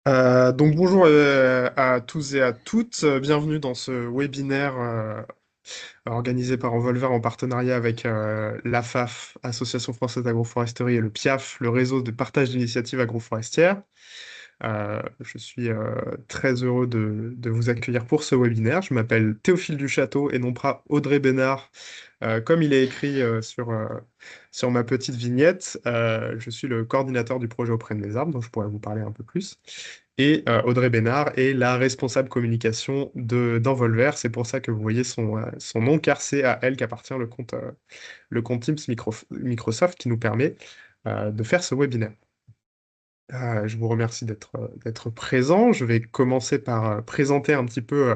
Donc bonjour à tous et à toutes. Bienvenue dans ce webinaire organisé par Envolver en partenariat avec l'AFAF, Association française d'agroforesterie, et le PIAF, le réseau de partage d'initiatives agroforestières. Je suis très heureux de vous accueillir pour ce webinaire. Je m'appelle Théophile Duchâteau et non pas Audrey Bénard, comme il est écrit sur ma petite vignette. Je suis le coordinateur du projet Auprès de mes arbres, dont je pourrais vous parler un peu plus. Et Audrey Bénard est la responsable communication d'Envolver. C'est pour ça que vous voyez son nom, car c'est à elle qu'appartient le compte Teams Microsoft qui nous permet de faire ce webinaire. Je vous remercie d'être présent. Je vais commencer par présenter un petit peu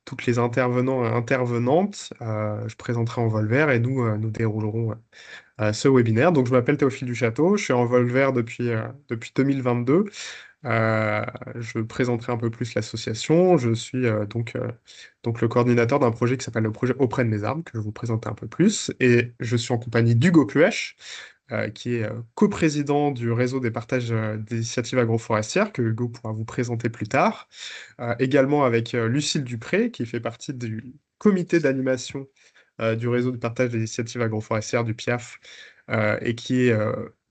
toutes les intervenants et intervenantes. Je présenterai Envolver et nous déroulerons ce webinaire. Donc, je m'appelle Théophile Duchâteau, je suis Envolver depuis 2022. Euh, je présenterai un peu plus l'association. Je suis donc le coordinateur d'un projet qui s'appelle le projet Auprès de mes arbres, que je vais vous présenter un peu plus. Et je suis en compagnie d'Hugo Puech, qui est coprésident du réseau des partages d'initiatives agroforestières, que Hugo pourra vous présenter plus tard. Également avec Lucille Dupré, qui fait partie du comité d'animation du réseau de partage des initiatives agroforestières du PIAF, et qui est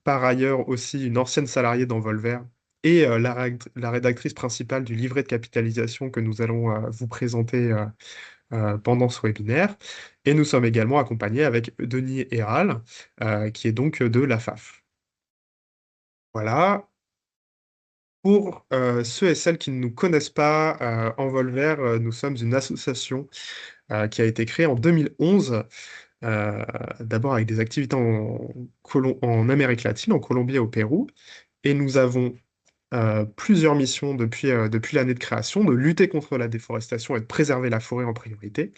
par ailleurs aussi une ancienne salariée d'Envolver et la rédactrice principale du livret de capitalisation que nous allons vous présenter pendant ce webinaire. Et nous sommes également accompagnés avec Denis Héral, qui est donc de la FAF. Voilà. Pour ceux et celles qui ne nous connaissent pas, Envolver, nous sommes une association qui a été créée en 2011, euh, d'abord avec des activités en Amérique latine, en Colombie et au Pérou. Et nous avons plusieurs missions depuis l'année de création, de lutter contre la déforestation et de préserver la forêt en priorité,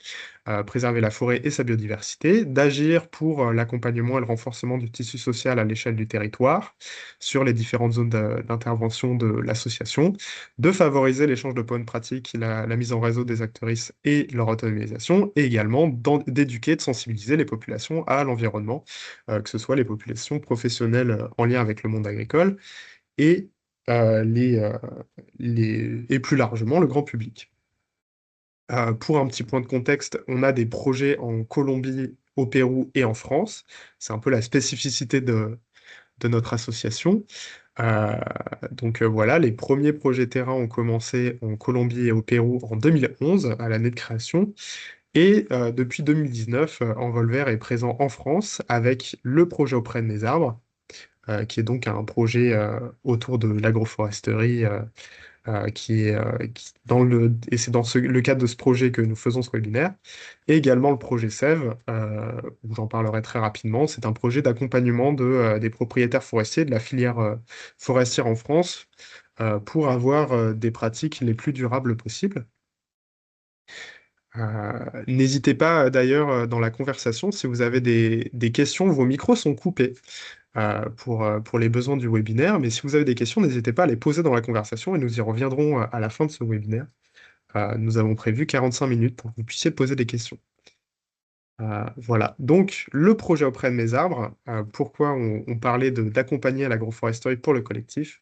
préserver la forêt et sa biodiversité, d'agir pour l'accompagnement et le renforcement du tissu social à l'échelle du territoire, sur les différentes zones d'intervention de l'association, de favoriser l'échange de bonnes pratiques, la mise en réseau des actrices et leur autonomisation, et également d'éduquer, de sensibiliser les populations à l'environnement, que ce soit les populations professionnelles en lien avec le monde agricole, et euh, les, euh, et plus largement le grand public. Pour un petit point de contexte, on a des projets en Colombie, au Pérou et en France. C'est un peu la spécificité de notre association. Euh, voilà, les premiers projets terrain ont commencé en Colombie et au Pérou en 2011, à l'année de création. Et depuis 2019, Envolver est présent en France avec le projet Auprès de mes arbres, qui est donc un projet autour de l'agroforesterie, et c'est dans le cadre de ce projet que nous faisons ce webinaire, et également le projet SEV, où j'en parlerai très rapidement. C'est un projet d'accompagnement des propriétaires forestiers de la filière forestière en France, pour avoir des pratiques les plus durables possibles. N'hésitez pas d'ailleurs dans la conversation, si vous avez des questions, vos micros sont coupés pour les besoins du webinaire, mais si vous avez des questions, n'hésitez pas à les poser dans la conversation et nous y reviendrons à la fin de ce webinaire. Nous avons prévu 45 minutes pour que vous puissiez poser des questions. Voilà, donc le projet Auprès de mes arbres, pourquoi on parlait d'accompagner à l'agroforesterie pour le collectif.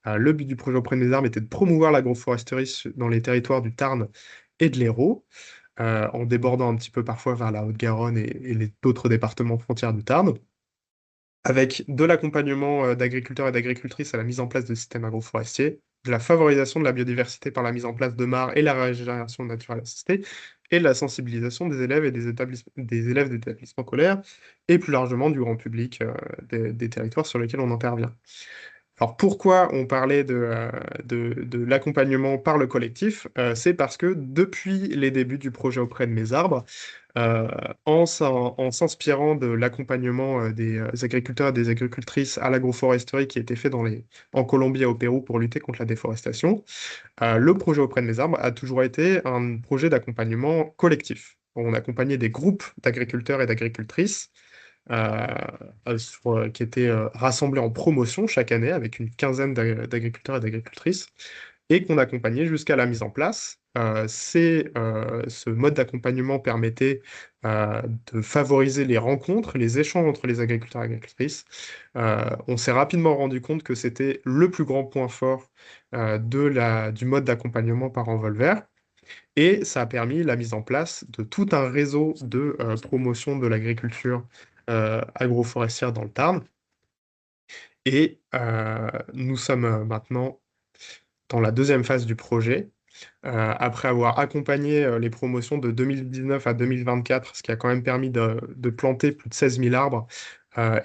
Le but du projet Auprès de mes arbres était de promouvoir l'agroforesterie dans les territoires du Tarn et de l'Hérault, en débordant un petit peu parfois vers la Haute-Garonne et les d'autres départements frontières du Tarn, avec de l'accompagnement d'agriculteurs et d'agricultrices à la mise en place de systèmes agroforestiers, de la favorisation de la biodiversité par la mise en place de mares et la régénération naturelle assistée, et de la sensibilisation des élèves et des élèves d'établissements scolaires, et plus largement du grand public des territoires sur lesquels on intervient. Alors pourquoi on parlait de l'accompagnement par le collectif? C'est parce que depuis les débuts du projet Auprès de mes arbres, euh, en s'inspirant de l'accompagnement des agriculteurs et des agricultrices à l'agroforesterie qui a été fait en Colombie et au Pérou pour lutter contre la déforestation, le projet Auprès de mes arbres a toujours été un projet d'accompagnement collectif. On accompagnait des groupes d'agriculteurs et d'agricultrices euh, qui étaient rassemblés en promotion chaque année avec une quinzaine d'agriculteurs et d'agricultrices et qu'on accompagnait jusqu'à la mise en place. ce mode d'accompagnement permettait de favoriser les rencontres, les échanges entre les agriculteurs et agricultrices. On s'est rapidement rendu compte que c'était le plus grand point fort du mode d'accompagnement par envol vert. Et ça a permis la mise en place de tout un réseau de promotion de l'agriculture agroforestière dans le Tarn. Et nous sommes maintenant dans la deuxième phase du projet, après avoir accompagné les promotions de 2019 à 2024, ce qui a quand même permis de planter plus de 16 000 arbres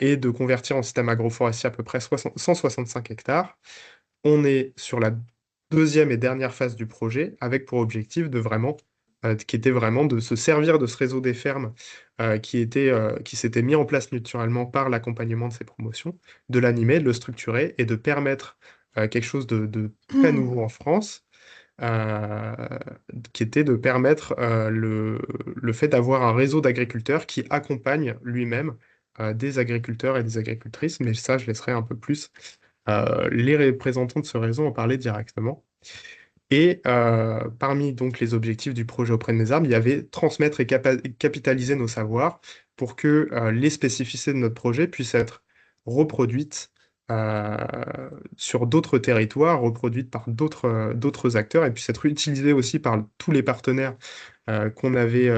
et de convertir en système agroforestier à peu près 165 hectares. On est sur la deuxième et dernière phase du projet, avec pour objectif qui était vraiment de se servir de ce réseau des fermes qui s'était mis en place naturellement par l'accompagnement de ces promotions, de l'animer, de le structurer et de permettre quelque chose de très nouveau en France, euh, qui était de permettre le fait d'avoir un réseau d'agriculteurs qui accompagne lui-même des agriculteurs et des agricultrices, mais ça, je laisserai un peu plus les représentants de ce réseau en parler directement. Et parmi donc les objectifs du projet auprès de mes arbres, il y avait transmettre et capitaliser nos savoirs pour que les spécificités de notre projet puissent être reproduites euh, sur d'autres territoires, reproduites par d'autres acteurs et puissent être utilisées aussi par tous les partenaires qu'on avait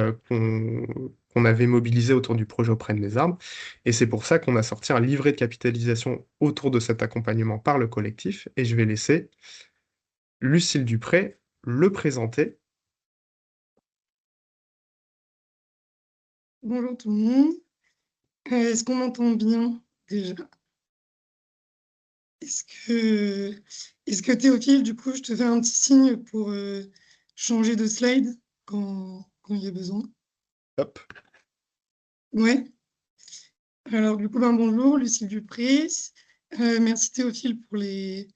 mobilisés autour du projet auprès de mes arbres. Et c'est pour ça qu'on a sorti un livret de capitalisation autour de cet accompagnement par le collectif. Et je vais laisser Lucille Dupré le présenter. Bonjour tout le monde. Est-ce qu'on m'entend bien déjà? Est-ce que, est-ce que Théophile, du coup, je te fais un petit signe pour changer de slide quand il y a besoin? Hop. Ouais. Alors, du coup, bonjour, Lucie Dupré. Merci Théophile pour les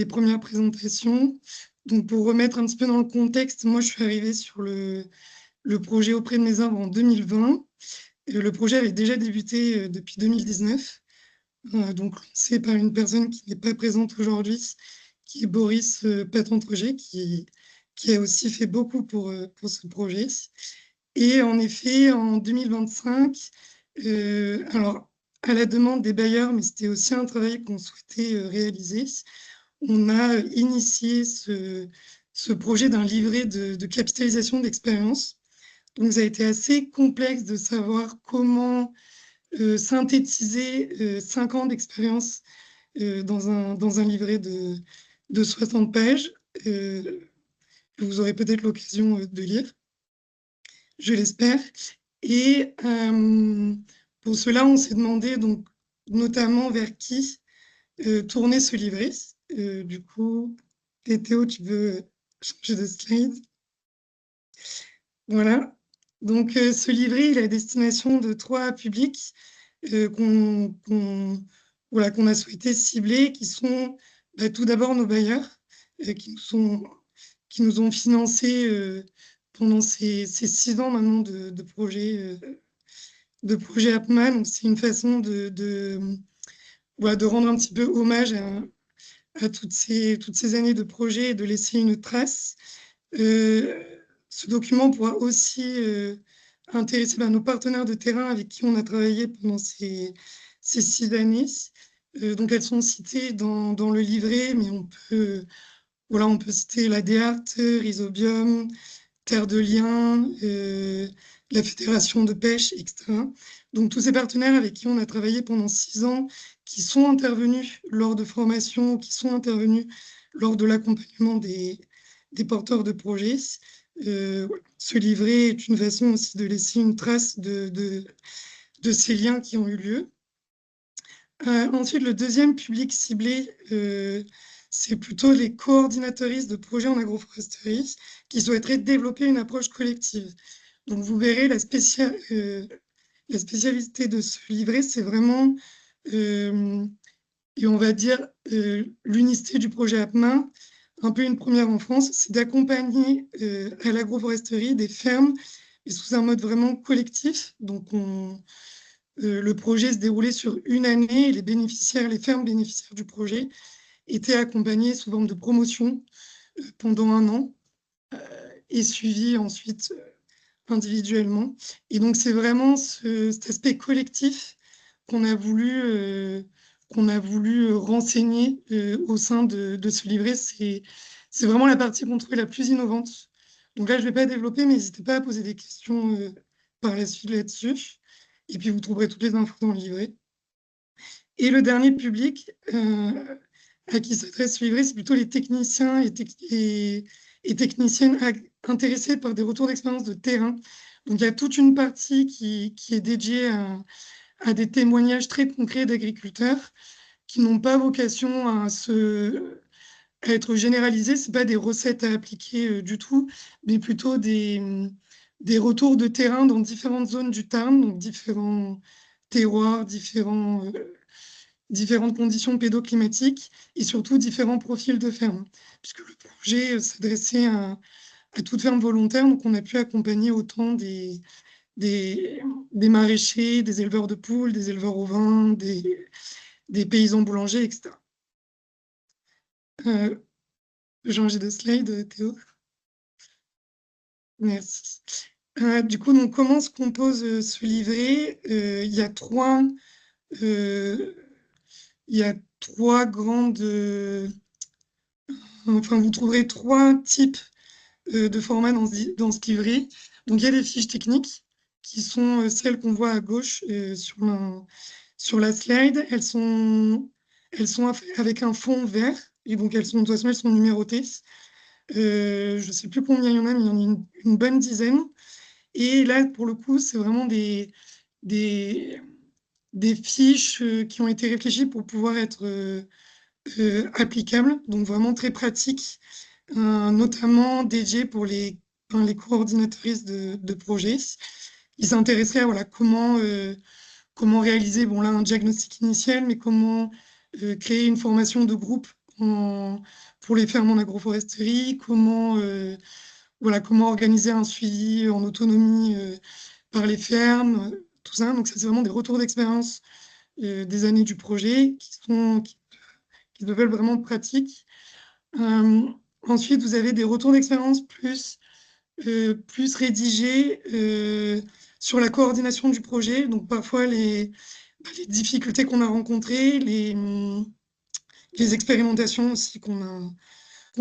premières présentations. Donc, pour remettre un petit peu dans le contexte, moi, je suis arrivée sur le projet auprès de mes arbres en 2020. Le projet avait déjà débuté depuis 2019. Donc lancé par une personne qui n'est pas présente aujourd'hui, qui est Boris Patron-Projet, qui a aussi fait beaucoup pour ce projet. Et en effet, en 2025, alors à la demande des bailleurs, mais c'était aussi un travail qu'on souhaitait réaliser, on a initié ce projet d'un livret de capitalisation d'expérience. Donc ça a été assez complexe de savoir comment synthétiser 5 ans d'expérience dans un livret de 60 pages que vous aurez peut-être l'occasion de lire, je l'espère. Et pour cela, on s'est demandé donc notamment vers qui tourner ce livret. Du coup, Théo, tu veux changer de slide? Voilà. Donc, ce livret, il est à destination de 3 publics voilà, qu'on a souhaité cibler, qui sont tout d'abord nos bailleurs, qui nous ont financés pendant ces 6 ans maintenant de projet APMA. Donc, c'est une façon voilà, de rendre un petit peu hommage à toutes ces années de projet et de laisser une trace. Euh, Ce document pourra aussi intéresser nos partenaires de terrain avec qui on a travaillé pendant ces 6 années. Donc, elles sont citées dans le livret, mais voilà, on peut citer la DEART, Rhizobium, Terre de Liens, la Fédération de pêche, etc. Donc, tous ces partenaires avec qui on a travaillé pendant 6 ans, qui sont intervenus lors de formations, qui sont intervenus lors de l'accompagnement des porteurs de projets. Ce livret est une façon aussi de laisser une trace de ces liens qui ont eu lieu. Ensuite, le deuxième public ciblé, c'est plutôt les coordinatoristes de projets en agroforesterie qui souhaiteraient développer une approche collective. Donc, vous verrez, la spécialité de ce livret, c'est vraiment, et on va dire, l'unicité du projet APMA, un peu une première en France, c'est d'accompagner à l'agroforesterie des fermes, et sous un mode vraiment collectif. Donc, le projet se déroulait sur une année et les fermes bénéficiaires du projet étaient accompagnées sous forme de promotion pendant un an. et suivis ensuite individuellement. Et donc, c'est vraiment cet aspect collectif qu'on a voulu renseigner au sein de ce livret. C'est vraiment la partie qu'on trouvait la plus innovante. Donc là, je ne vais pas développer, mais n'hésitez pas à poser des questions par la suite là-dessus. Et puis, vous trouverez toutes les infos dans le livret. Et le dernier public à qui s'adresse ce livret, c'est plutôt les techniciens et techniciennes intéressés par des retours d'expérience de terrain. Donc, il y a toute une partie qui est dédiée à des témoignages très concrets d'agriculteurs qui n'ont pas vocation à être généralisés. Ce pas des recettes à appliquer du tout, mais plutôt des retours de terrain dans différentes zones du Tarn, donc différents terroirs, différentes conditions pédoclimatiques et surtout différents profils de ferme, puisque le projet s'adressait à toute ferme volontaire, donc on a pu accompagner autant des maraîchers, des éleveurs de poules, des éleveurs ovins, des paysans boulangers, etc. J'ai changé de slide, Théo. Merci. Du coup, donc, comment se compose ce livret? Euh, il y a trois grandes... enfin, vous trouverez trois types de formats dans ce livret. Donc, il y a les fiches techniques, qui sont celles qu'on voit à gauche sur la slide. Elles sont avec un fond vert, et donc de toute façon, elles sont numérotées. Je ne sais plus combien il y en a, mais il y en a une bonne dizaine. Et là, pour le coup, c'est vraiment des, des fiches qui ont été réfléchies pour pouvoir être applicables, donc vraiment très pratiques, notamment dédiées pour les coordinatrices de projets. Ils s'intéressaient à voilà, comment réaliser bon, là, un diagnostic initial, mais comment créer une formation de groupe pour les fermes en agroforesterie, comment organiser un suivi en autonomie par les fermes, tout ça. Donc, ça, c'est vraiment des retours d'expérience des années du projet qui se veulent vraiment pratiques. Euh, Ensuite, vous avez des retours d'expérience plus rédigés sur la coordination du projet. Donc, parfois, les difficultés qu'on a rencontrées, les expérimentations aussi qu'on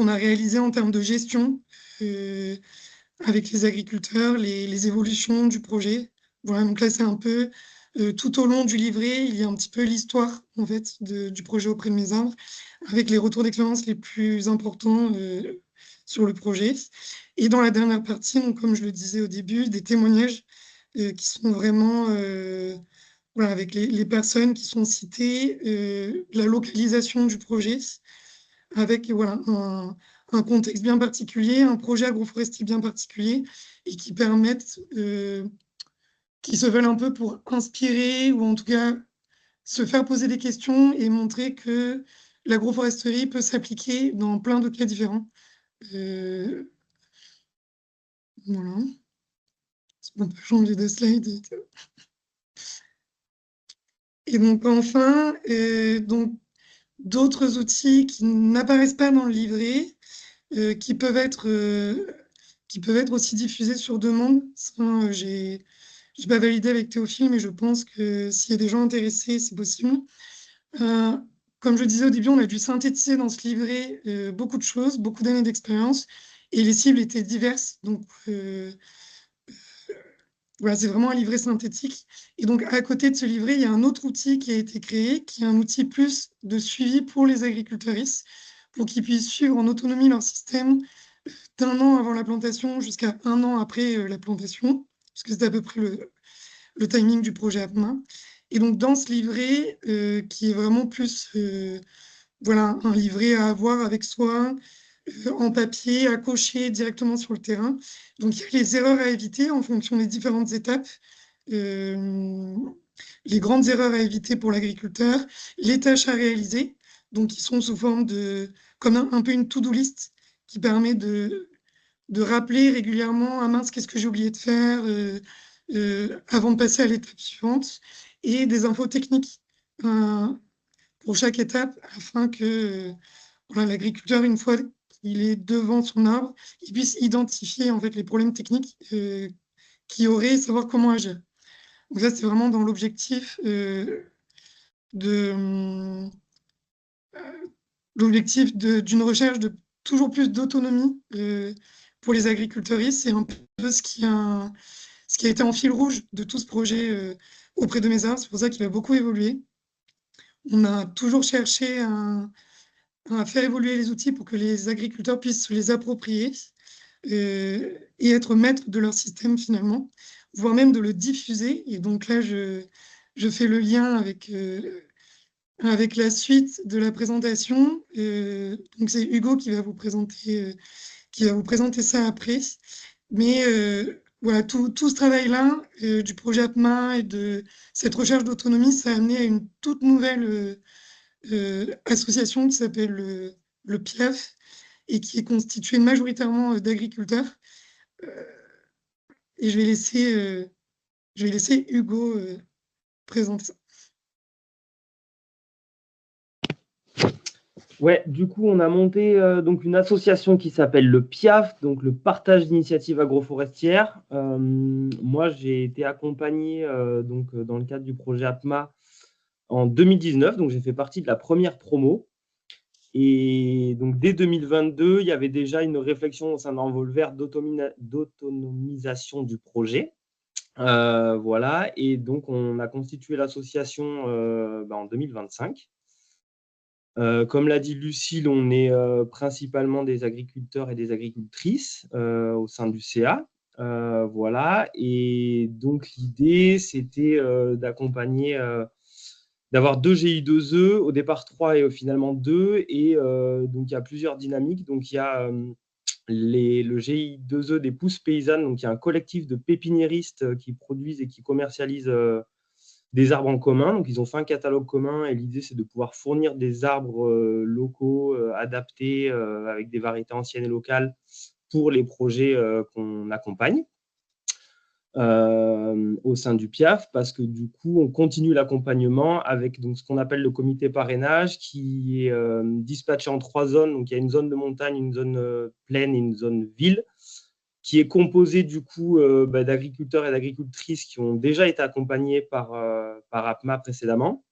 a réalisées en termes de gestion euh, avec les agriculteurs, les évolutions du projet. Voilà, donc là, c'est un peu tout au long du livret, il y a un petit peu l'histoire en fait du projet auprès de mes arbres, avec les retours d'expérience les plus importants sur le projet. Et dans la dernière partie, donc, comme je le disais au début, des témoignages qui sont vraiment voilà, avec les personnes qui sont citées, la localisation du projet, avec voilà, un contexte bien particulier, un projet agroforestier bien particulier, et qui se veulent un peu pour inspirer, ou en tout cas se faire poser des questions et montrer que l'agroforesterie peut s'appliquer dans plein de cas différents. Euh, voilà. On peut changer de slide. Et donc enfin, d'autres outils qui n'apparaissent pas dans le livret, euh, qui peuvent être, euh, qui peuvent être aussi diffusés sur demande. Ça, j'ai pas validé avec Théophile, mais je pense que s'il y a des gens intéressés, c'est possible. Euh, Comme je disais au début, on a dû synthétiser dans ce livret beaucoup de choses, beaucoup d'années d'expérience, et les cibles étaient diverses. Donc, voilà, c'est vraiment un livret synthétique. Et donc, à côté de ce livret, il y a un autre outil qui a été créé, qui est un outil plus de suivi pour les agriculteuristes, pour qu'ils puissent suivre en autonomie leur système d'un an avant la plantation jusqu'à un an après la plantation, puisque c'est à peu près le timing du projet à main. Et donc, dans ce livret, qui est vraiment plus voilà, un livret à avoir avec soi, en papier, à cocher directement sur le terrain. Donc, il y a les erreurs à éviter en fonction des différentes étapes. Euh, les grandes erreurs à éviter pour l'agriculteur, les tâches à réaliser, donc qui sont sous forme comme un peu une to-do list qui permet de rappeler régulièrement, ah mince, qu'est-ce que j'ai oublié de faire avant de passer à l'étape suivante, et des infos techniques pour chaque étape afin que voilà, l'agriculteur, une fois il est devant son arbre, il puisse identifier en fait les problèmes techniques qu'il y aurait et savoir comment agir. Donc ça, c'est vraiment dans l'objectif de d'une recherche de toujours plus d'autonomie pour les agriculteurs. C'est un peu ce qui a été en fil rouge de tout ce projet auprès de mes arbres. C'est pour ça qu'il a beaucoup évolué. On a toujours cherché à faire évoluer les outils pour que les agriculteurs puissent se les approprier et être maîtres de leur système finalement, voire même de le diffuser. Et donc là, je fais le lien avec la suite de la présentation. Donc c'est Hugo qui va vous présenter ça après. Mais voilà, tout ce travail-là, du projet APMA et de cette recherche d'autonomie, ça a amené à une toute nouvelle association qui s'appelle le PIAF et qui est constituée majoritairement d'agriculteurs. Et je vais laisser Hugo présenter ça. Ouais, du coup, on a monté donc une association qui s'appelle le PIAF, donc le Partage d'initiatives agroforestières. Moi, j'ai été accompagné donc, dans le cadre du projet APMA en 2019, donc j'ai fait partie de la première promo. Et donc, dès 2022, il y avait déjà une réflexion au sein d'Envolver d'autonomisation du projet. Voilà, et donc on a constitué l'association en 2025. Comme l'a dit Lucille, on est principalement des agriculteurs et des agricultrices au sein du CA. Voilà, et donc l'idée, c'était d'accompagner, d'avoir 2 GI2E, au départ 3 et finalement 2, et donc il y a plusieurs dynamiques. Donc il y a le GI2E des pousses paysannes, donc il y a un collectif de pépiniéristes qui produisent et qui commercialisent des arbres en commun. Donc, ils ont fait un catalogue commun et l'idée, c'est de pouvoir fournir des arbres locaux, adaptés, avec des variétés anciennes et locales pour les projets qu'on accompagne au sein du PIAF, parce que du coup, on continue l'accompagnement avec donc, ce qu'on appelle le comité parrainage qui est dispatché en 3 zones. Donc, il y a une zone de montagne, une zone plaine et une zone ville, qui est composé du coup d'agriculteurs et d'agricultrices qui ont déjà été accompagnés par APMA précédemment,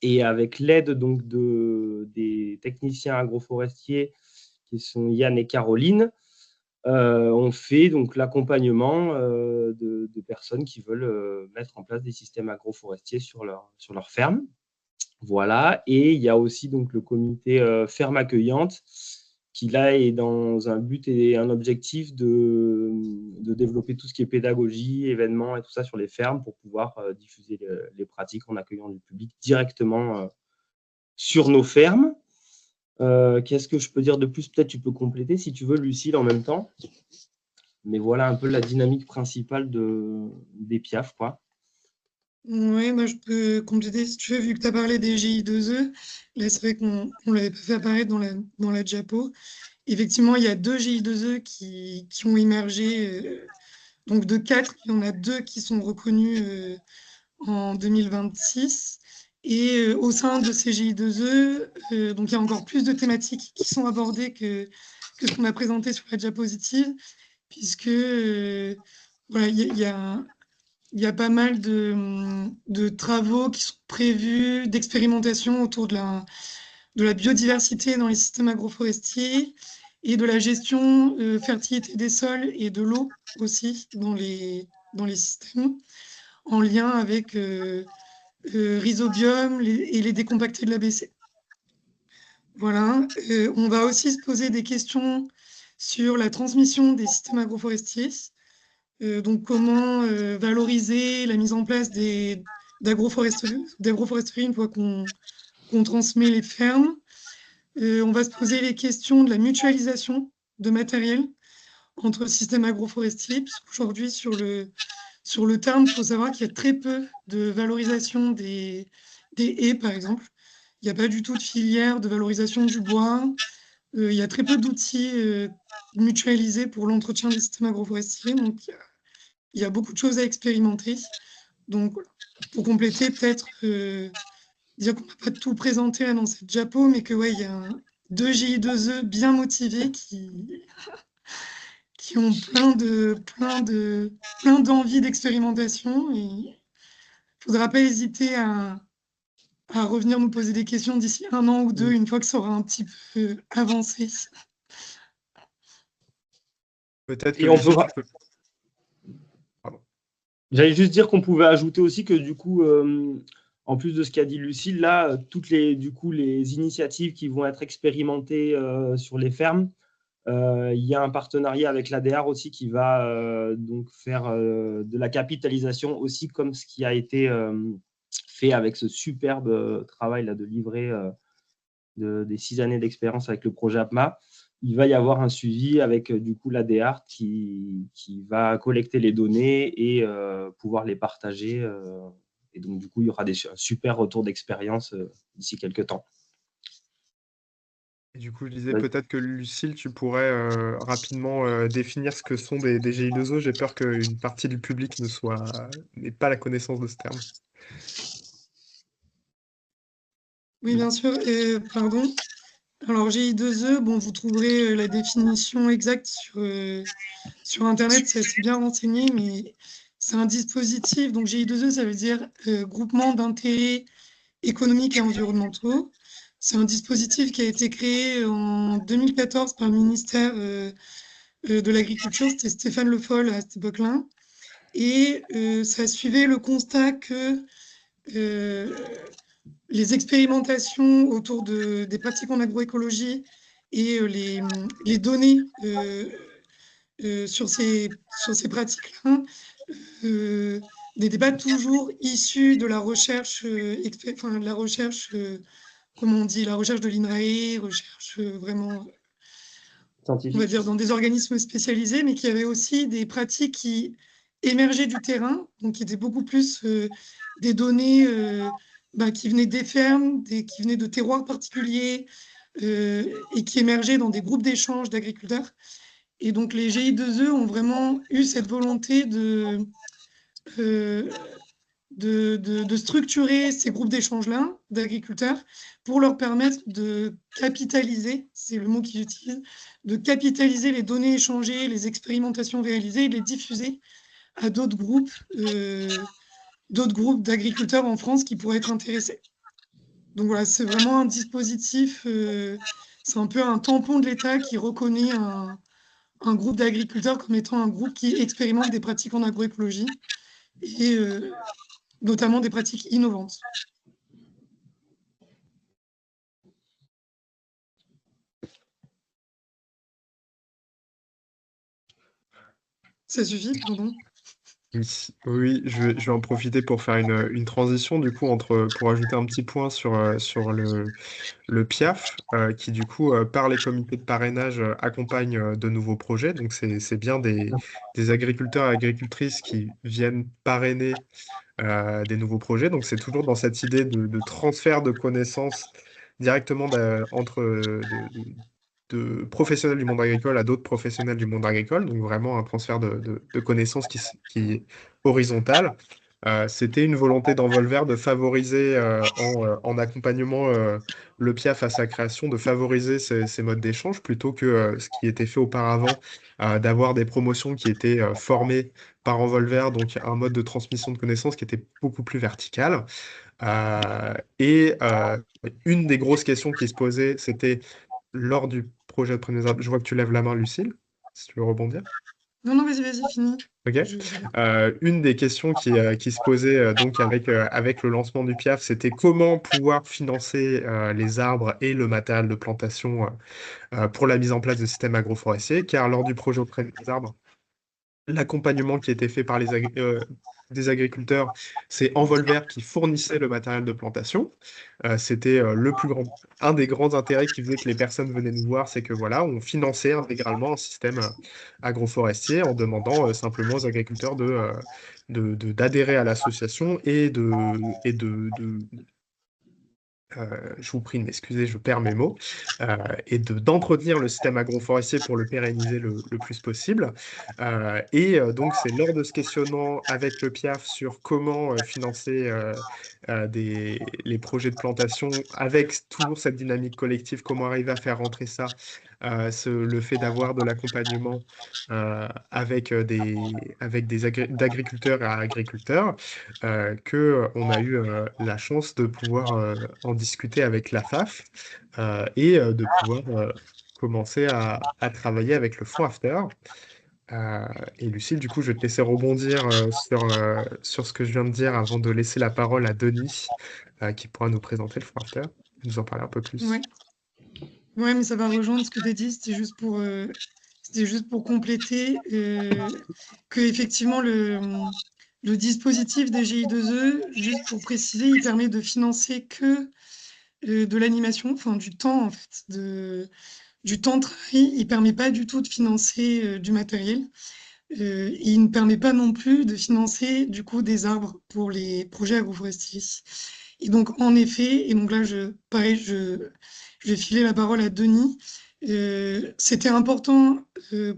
et avec l'aide donc des techniciens agroforestiers qui sont Yann et Caroline, on fait donc l'accompagnement de personnes qui veulent mettre en place des systèmes agroforestiers sur leur ferme. Voilà, et il y a aussi donc le comité ferme accueillante qui là est dans un but et un objectif de développer tout ce qui est pédagogie, événements et tout ça sur les fermes pour pouvoir diffuser les pratiques en accueillant du public directement sur nos fermes. Qu'est-ce que je peux dire de plus? Peut-être tu peux compléter si tu veux, Lucille, en même temps. Mais voilà un peu la dynamique principale des PIAF, quoi. Oui, moi je peux compléter si tu veux, vu que tu as parlé des GI2E. Là, c'est vrai qu'on ne l'avait pas fait apparaître dans la diapo. Effectivement, il y a 2 GI2E qui ont émergé. Donc de 4, il y en a 2 qui sont reconnus en 2026. Et au sein de ces GI2E, donc il y a encore plus de thématiques qui sont abordées que ce qu'on a présenté sur la diapositive, puisque voilà, il y a pas mal de travaux qui sont prévus, d'expérimentation autour de la biodiversité dans les systèmes agroforestiers et de la gestion fertilité des sols et de l'eau aussi dans les systèmes, en lien avec Rhizobium et les décompactés de l'ABC. Voilà. On va aussi se poser des questions sur la transmission des systèmes agroforestiers. Donc, comment valoriser la mise en place d'agroforesterie une fois qu'on transmet les fermes. On va se poser les questions de la mutualisation de matériel entre systèmes agroforestiers, puisqu'aujourd'hui, sur le terme, il faut savoir qu'il y a très peu de valorisation des haies, par exemple. Il n'y a pas du tout de filière de valorisation du bois. Il y a très peu d'outils mutualisés pour l'entretien des systèmes agroforestiers. Donc, il y a beaucoup de choses à expérimenter. Donc, voilà. Pour compléter, peut-être dire qu'on n'a pas tout présenté là, dans cette diapo, mais que ouais, il deux GI2E bien motivés qui ont plein d'envie d'expérimentation. Et il ne faudra pas hésiter à revenir nous poser des questions d'ici 1 an ou 2, une fois que ça aura un petit peu avancé. Peut-être que Et on Lucie, peut, tu peux... Pardon. J'allais juste dire qu'on pouvait ajouter aussi que du coup, en plus de ce qu'a dit Lucille, là, toutes les initiatives qui vont être expérimentées sur les fermes, il y a un partenariat avec l'ADR aussi qui va donc faire de la capitalisation aussi, comme ce qui a été fait avec ce superbe travail là, de livret des 6 années d'expérience avec le projet APMA. Il va y avoir un suivi avec du coup l'ADR qui va collecter les données et pouvoir les partager. Et donc, du coup, il y aura un super retour d'expérience d'ici quelques temps. Et du coup, je disais peut-être que Lucille, tu pourrais rapidement définir ce que sont des GI2O. J'ai peur qu'une partie du public n'ait pas la connaissance de ce terme. Oui, bien sûr. Pardon. Alors, GI2E, bon, vous trouverez la définition exacte sur Internet, c'est assez bien renseigné, mais c'est un dispositif. Donc, GI2E, ça veut dire groupement d'intérêts économiques et environnementaux. C'est un dispositif qui a été créé en 2014 par le ministère de l'Agriculture. C'était Stéphane Le Foll à cette époque-là. Et ça suivait le constat que les expérimentations autour des pratiques en agroécologie et les données sur ces pratiques-là n'étaient pas toujours issues de la recherche, de la recherche, comment on dit, la recherche de l'INRAE, recherche vraiment, on va dire, dans des organismes spécialisés, mais qu'il y avait aussi des pratiques qui émergeaient du terrain, donc qui étaient beaucoup plus des données qui venaient des fermes, qui venaient de terroirs particuliers et qui émergeaient dans des groupes d'échange d'agriculteurs. Et donc les GI2E ont vraiment eu cette volonté euh, de structurer ces groupes d'échange-là d'agriculteurs pour leur permettre de capitaliser, c'est le mot qu'ils utilisent, de capitaliser les données échangées, les expérimentations réalisées et de les diffuser à d'autres groupes d'agriculteurs en France qui pourraient être intéressés. Donc voilà, c'est vraiment un dispositif, c'est un peu un tampon de l'État qui reconnaît un groupe d'agriculteurs comme étant un groupe qui expérimente des pratiques en agroécologie et notamment des pratiques innovantes. Ça suffit, pardon. Oui, je vais en profiter pour faire une transition du coup pour ajouter un petit point sur le PIAF qui du coup par les comités de parrainage accompagne de nouveaux projets. Donc c'est bien des agriculteurs et agricultrices qui viennent parrainer des nouveaux projets. Donc c'est toujours dans cette idée de transfert de connaissances directement de professionnels du monde agricole à d'autres professionnels du monde agricole. Donc vraiment un transfert de connaissances qui est horizontal. C'était une volonté d'Envolver de favoriser en accompagnement le PIAF à sa création, de favoriser ces modes d'échange plutôt que ce qui était fait auparavant, d'avoir des promotions qui étaient formées par Envolver, donc un mode de transmission de connaissances qui était beaucoup plus vertical. Et une des grosses questions qui se posaient, c'était lors du projet de premiers arbres. Je vois que tu lèves la main, Lucille, si tu veux rebondir. Non, vas-y, finis. Ok. Une des questions qui se posait donc avec le lancement du PIAF, c'était comment pouvoir financer les arbres et le matériel de plantation pour la mise en place de systèmes agroforestiers, car lors du projet auprès des arbres, l'accompagnement qui était fait par des agriculteurs, c'est Envolver qui fournissait le matériel de plantation. C'était un des grands intérêts qui faisait que les personnes venaient nous voir, c'est que voilà, on finançait intégralement un système agroforestier en demandant simplement aux agriculteurs d'adhérer à l'association et je vous prie de m'excuser, je perds mes mots, et d'entretenir le système agroforestier pour le pérenniser le plus possible. Donc, c'est lors de ce questionnement avec le PIAF sur comment financer les projets de plantation avec toujours cette dynamique collective, comment arriver à faire rentrer ça, le fait d'avoir de l'accompagnement d'agriculteurs à agriculteurs, on a eu la chance de pouvoir en discuter avec la FAF et de pouvoir commencer à travailler avec le fonds After. Et Lucille, du coup, je vais te laisser rebondir sur ce que je viens de dire avant de laisser la parole à Denis, qui pourra nous présenter le fonds After et nous en parler un peu plus. Ouais. Ouais, mais ça va rejoindre ce que tu as dit. C'était juste pour compléter que effectivement le dispositif des GI2E, juste pour préciser, il permet de financer que de l'animation, enfin du temps en fait, du temps de travail. Il permet pas du tout de financer du matériel. Et il ne permet pas non plus de financer du coup des arbres pour les projets agroforestiers. Et donc en effet, et donc là pareil, je vais filer la parole à Denis. C'était important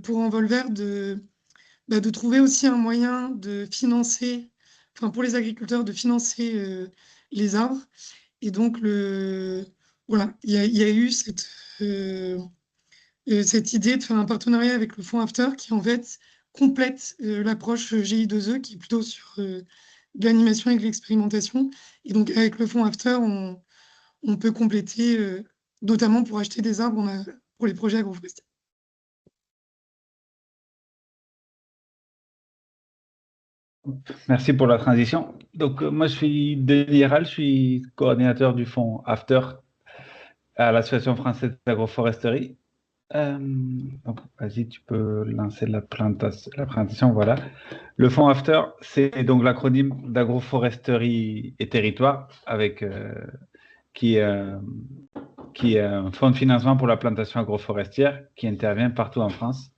pour Envolver de trouver aussi un moyen de financer, enfin pour les agriculteurs, de financer les arbres. Et donc voilà, il y a eu cette idée de faire un partenariat avec le fonds After qui en fait complète l'approche GI2E qui est plutôt sur de l'animation et de l'expérimentation. Et donc avec le fonds After, on peut compléter, notamment pour acheter des arbres pour les projets agroforestiers. Merci pour la transition. Donc, moi, je suis Denis Héral, je suis coordinateur du fonds After à l'Association française d'agroforesterie. Donc, vas-y, tu peux lancer la présentation. Voilà. Le fonds After, c'est donc l'acronyme d'agroforesterie et territoire, qui est un fonds de financement pour la plantation agroforestière qui intervient partout en France,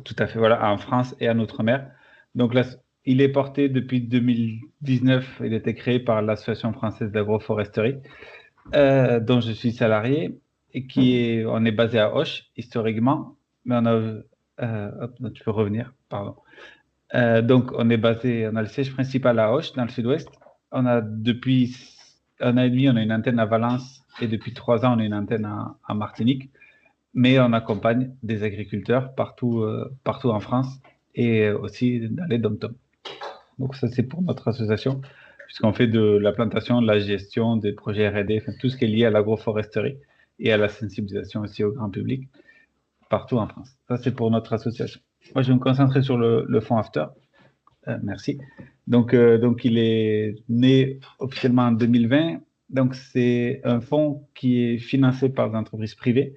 tout à fait, voilà, en France et en Outre-mer. Donc là, il est porté depuis 2019, il a été créé par l'Association française d'agroforesterie, dont je suis salarié, et on est basé à Auch, historiquement, mais on a, tu peux revenir, pardon. Donc, on a le siège principal à Auch, dans le sud-ouest. Depuis 1 an et demi, on a une antenne à Valence, et depuis 3 ans, on a une antenne à Martinique. Mais on accompagne des agriculteurs partout en France et aussi dans les dom-toms. Donc ça, c'est pour notre association, puisqu'on fait de la plantation, de la gestion, des projets R&D, enfin, tout ce qui est lié à l'agroforesterie et à la sensibilisation aussi au grand public, partout en France. Ça, c'est pour notre association. Moi, je vais me concentrer sur le fonds After. Merci. Donc, il est né officiellement en 2020. Donc, c'est un fonds qui est financé par des entreprises privées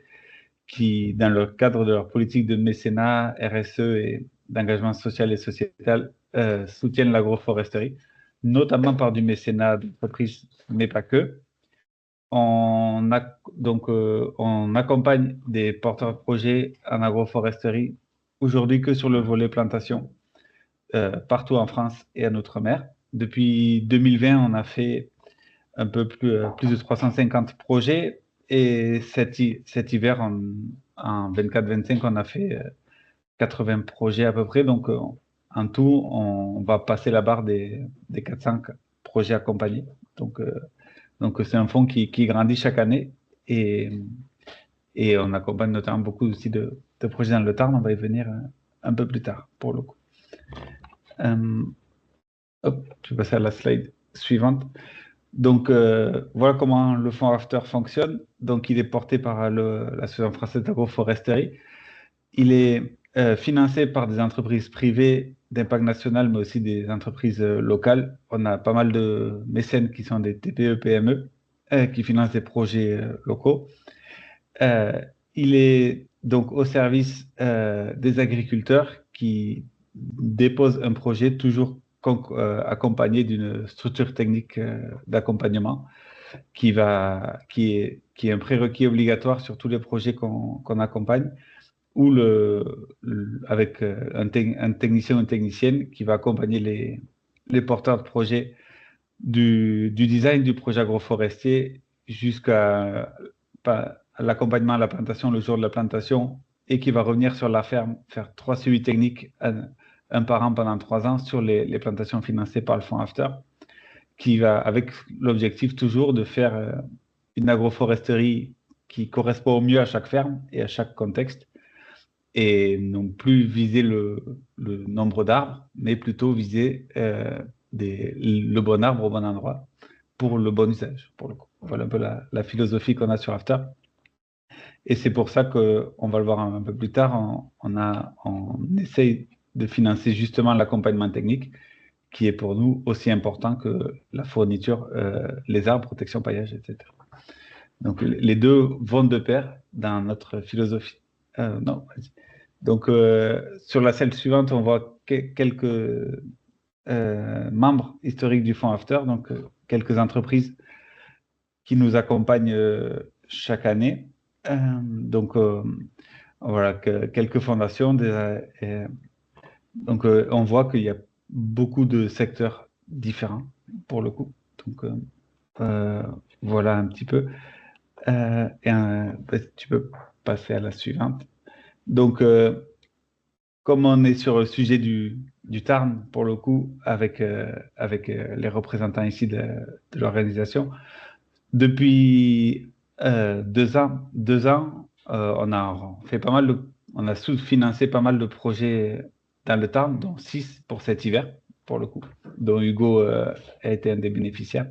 qui, dans le cadre de leur politique de mécénat, RSE et d'engagement social et sociétal, soutiennent l'agroforesterie, notamment par du mécénat d'entreprise, mais pas que. On accompagne des porteurs de projets en agroforesterie, aujourd'hui que sur le volet plantation, partout en France et en Outre-mer. Depuis 2020, on a fait un peu plus de 350 projets. Et cet hiver, en 24-25, on a fait 80 projets à peu près. Donc, en tout, on va passer la barre des 400 projets accompagnés. Donc c'est un fonds qui grandit chaque année. Et on accompagne notamment beaucoup aussi de projets dans le Tarn. On va y venir un peu plus tard, pour le coup. Je vais passer à la slide suivante. Donc, voilà comment le fonds After fonctionne. Donc, il est porté par l'Association française d'agroforesterie. Il est financé par des entreprises privées d'impact national, mais aussi des entreprises locales. On a pas mal de mécènes qui sont des TPE, PME, qui financent des projets locaux. Il est donc au service des agriculteurs qui déposent un projet toujours accompagné d'une structure technique d'accompagnement qui est un prérequis obligatoire sur tous les projets qu'on accompagne, ou avec un technicien ou une technicienne qui va accompagner les porteurs de projets du design du projet agroforestier jusqu'à l'accompagnement à la plantation le jour de la plantation, et qui va revenir sur la ferme, faire 3 suivis techniques, un par an pendant 3 ans sur les plantations financées par le fonds After, qui va avec l'objectif toujours de faire une agroforesterie qui correspond au mieux à chaque ferme et à chaque contexte, et non plus viser le nombre d'arbres, mais plutôt viser le bon arbre au bon endroit pour le bon usage, pour le coup. Voilà un peu la philosophie qu'on a sur After. Et c'est pour ça qu'on va le voir un peu plus tard, on essaye de financer justement l'accompagnement technique, qui est pour nous aussi important que la fourniture, les arbres, protection, paillage, etc. Donc les deux vont de pair dans notre philosophie. Non, vas-y. Donc sur la celle suivante, on voit quelques membres historiques du fonds After, donc quelques entreprises qui nous accompagnent chaque année. Donc voilà, quelques fondations. Donc on voit qu'il y a beaucoup de secteurs différents pour le coup. Donc voilà un petit peu. Tu peux passer à la suivante. Donc comme on est sur le sujet du Tarn, pour le coup, avec les représentants ici de l'organisation, depuis 2 ans, on a sous-financé pas mal de projets dans le Tarn, dont 6 pour cet hiver, pour le coup, dont Hugo a été un des bénéficiaires.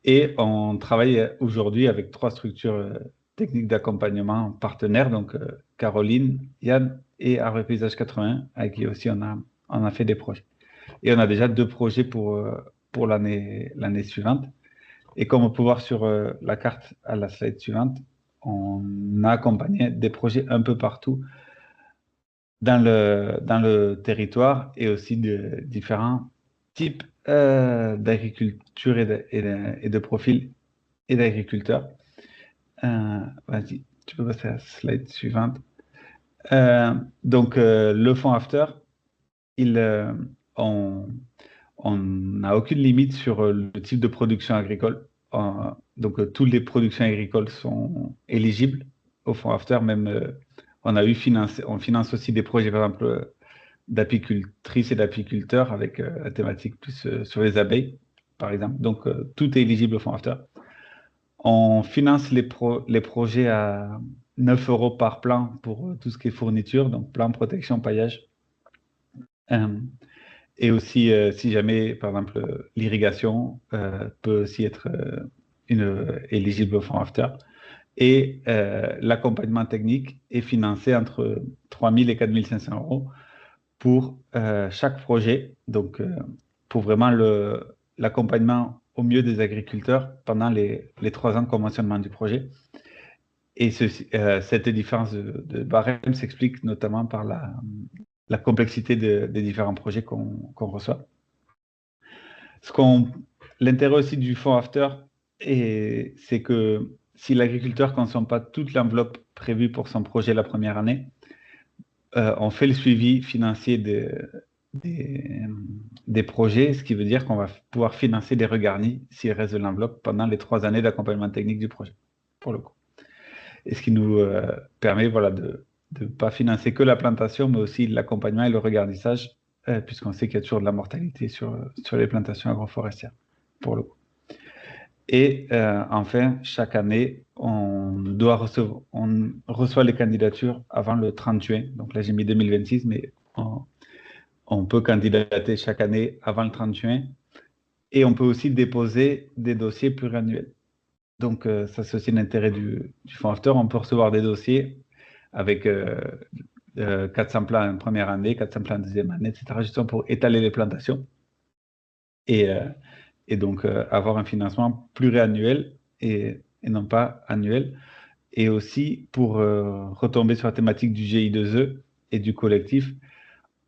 Et on travaille aujourd'hui avec 3 structures techniques d'accompagnement partenaires, donc Caroline, Yann et Arbre Paysage 81, avec qui aussi on a fait des projets. Et on a déjà 2 projets pour l'année suivante. Et comme on peut voir sur la carte à la slide suivante, on a accompagné des projets un peu partout dans le territoire, et aussi de différents types d'agriculture et de profils et d'agriculteurs. Vas-y, tu peux passer à la slide suivante. Donc, le fonds After, on n'a aucune limite sur le type de production agricole. Donc, toutes les productions agricoles sont éligibles au fonds After. Même, on finance aussi des projets, par exemple, d'apicultrices et d'apiculteurs avec la thématique plus sur les abeilles, par exemple. Donc, tout est éligible au fonds After. On finance les projets à 9 € par plan pour tout ce qui est fourniture, donc plan, protection, paillage. Et aussi, si jamais, par exemple, l'irrigation peut aussi être éligible au fonds After. Et l'accompagnement technique est financé entre 3 000 et 4 500 € pour chaque projet. Donc, pour vraiment l'accompagnement au mieux des agriculteurs pendant les 3 ans de conventionnement du projet. Et cette différence de barème s'explique notamment par la complexité des différents projets qu'on reçoit. L'intérêt aussi du fonds After, c'est que si l'agriculteur ne consomme pas toute l'enveloppe prévue pour son projet la première année, on fait le suivi financier des projets, ce qui veut dire qu'on va pouvoir financer des regarnis s'il reste de l'enveloppe pendant les 3 années d'accompagnement technique du projet, pour le coup. Et ce qui nous permet de ne pas financer que la plantation, mais aussi l'accompagnement et le regardissage, puisqu'on sait qu'il y a toujours de la mortalité sur les plantations agroforestières, pour le coup. Et enfin, chaque année, on reçoit les candidatures avant le 30 juin. Donc là, j'ai mis 2026, mais on peut candidater chaque année avant le 30 juin. Et on peut aussi déposer des dossiers pluriannuels. Donc ça, c'est aussi l'intérêt du fonds After. On peut recevoir des dossiers avec 400 plants en première année, 400 plants en deuxième année, etc., justement pour étaler les plantations. Et donc avoir un financement pluriannuel et non pas annuel. Et aussi, pour retomber sur la thématique du GI2E et du collectif,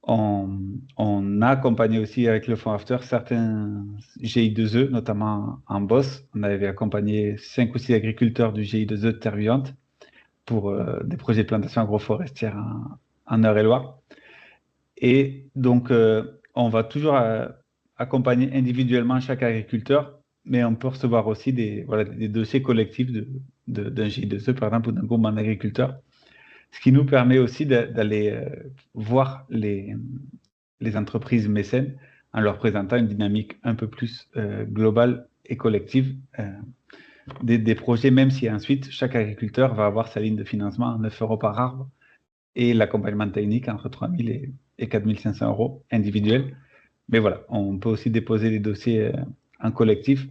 on a accompagné aussi avec le fonds After certains GI2E, notamment en Beauce. On avait accompagné 5 ou 6 agriculteurs du GI2E de Terre Vivante pour des projets de plantation agroforestière en Eure-et-Loire. Et donc, on va toujours accompagner individuellement chaque agriculteur, mais on peut recevoir aussi des dossiers collectifs d'un J2E, par exemple, ou d'un groupement d'agriculteurs, ce qui nous permet aussi d'aller voir les entreprises mécènes en leur présentant une dynamique un peu plus globale et collective des projets, même si ensuite chaque agriculteur va avoir sa ligne de financement à 9 euros par arbre et l'accompagnement technique entre 3 000 et 4 500 euros individuels. Mais voilà, on peut aussi déposer des dossiers en collectif.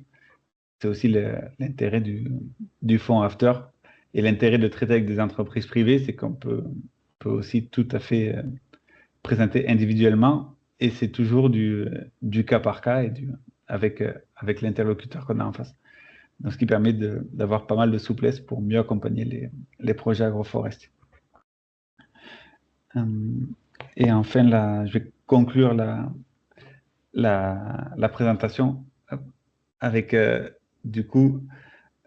C'est aussi l'intérêt du fonds After. Et l'intérêt de traiter avec des entreprises privées, c'est qu'on peut aussi tout à fait présenter individuellement. Et c'est toujours du cas par cas et avec l'interlocuteur qu'on a en face. Donc, ce qui permet d'avoir pas mal de souplesse pour mieux accompagner les projets agroforestiers. Et enfin, là, je vais conclure la présentation avec, du coup,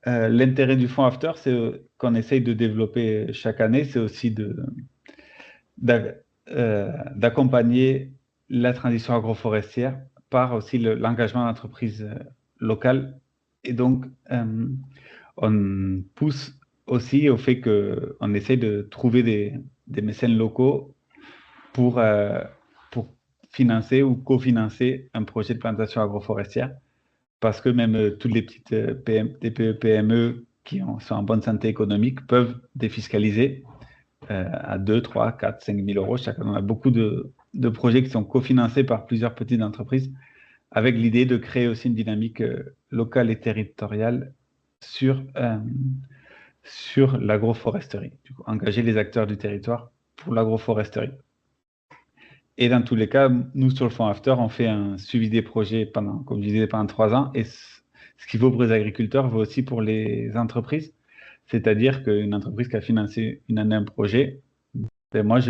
l'intérêt du fonds After, c'est qu'on essaye de développer chaque année, c'est aussi d'accompagner la transition agroforestière par aussi l'engagement d'entreprises locales. Et donc, on pousse aussi au fait qu'on essaye de trouver des mécènes locaux pour financer ou cofinancer un projet de plantation agroforestière. Parce que même toutes les petites TPE, PME qui sont en bonne santé économique peuvent défiscaliser à 2, 3, 4, 5 000 euros chacun. On a beaucoup de projets qui sont cofinancés par plusieurs petites entreprises avec l'idée de créer aussi une dynamique locale et territoriale sur l'agroforesterie. Du coup, engager les acteurs du territoire pour l'agroforesterie. Et dans tous les cas, nous, sur le fonds After, on fait un suivi des projets comme je disais, pendant 3 ans. Et ce qui vaut pour les agriculteurs vaut aussi pour les entreprises. C'est-à-dire qu'une entreprise qui a financé une année un projet, ben moi,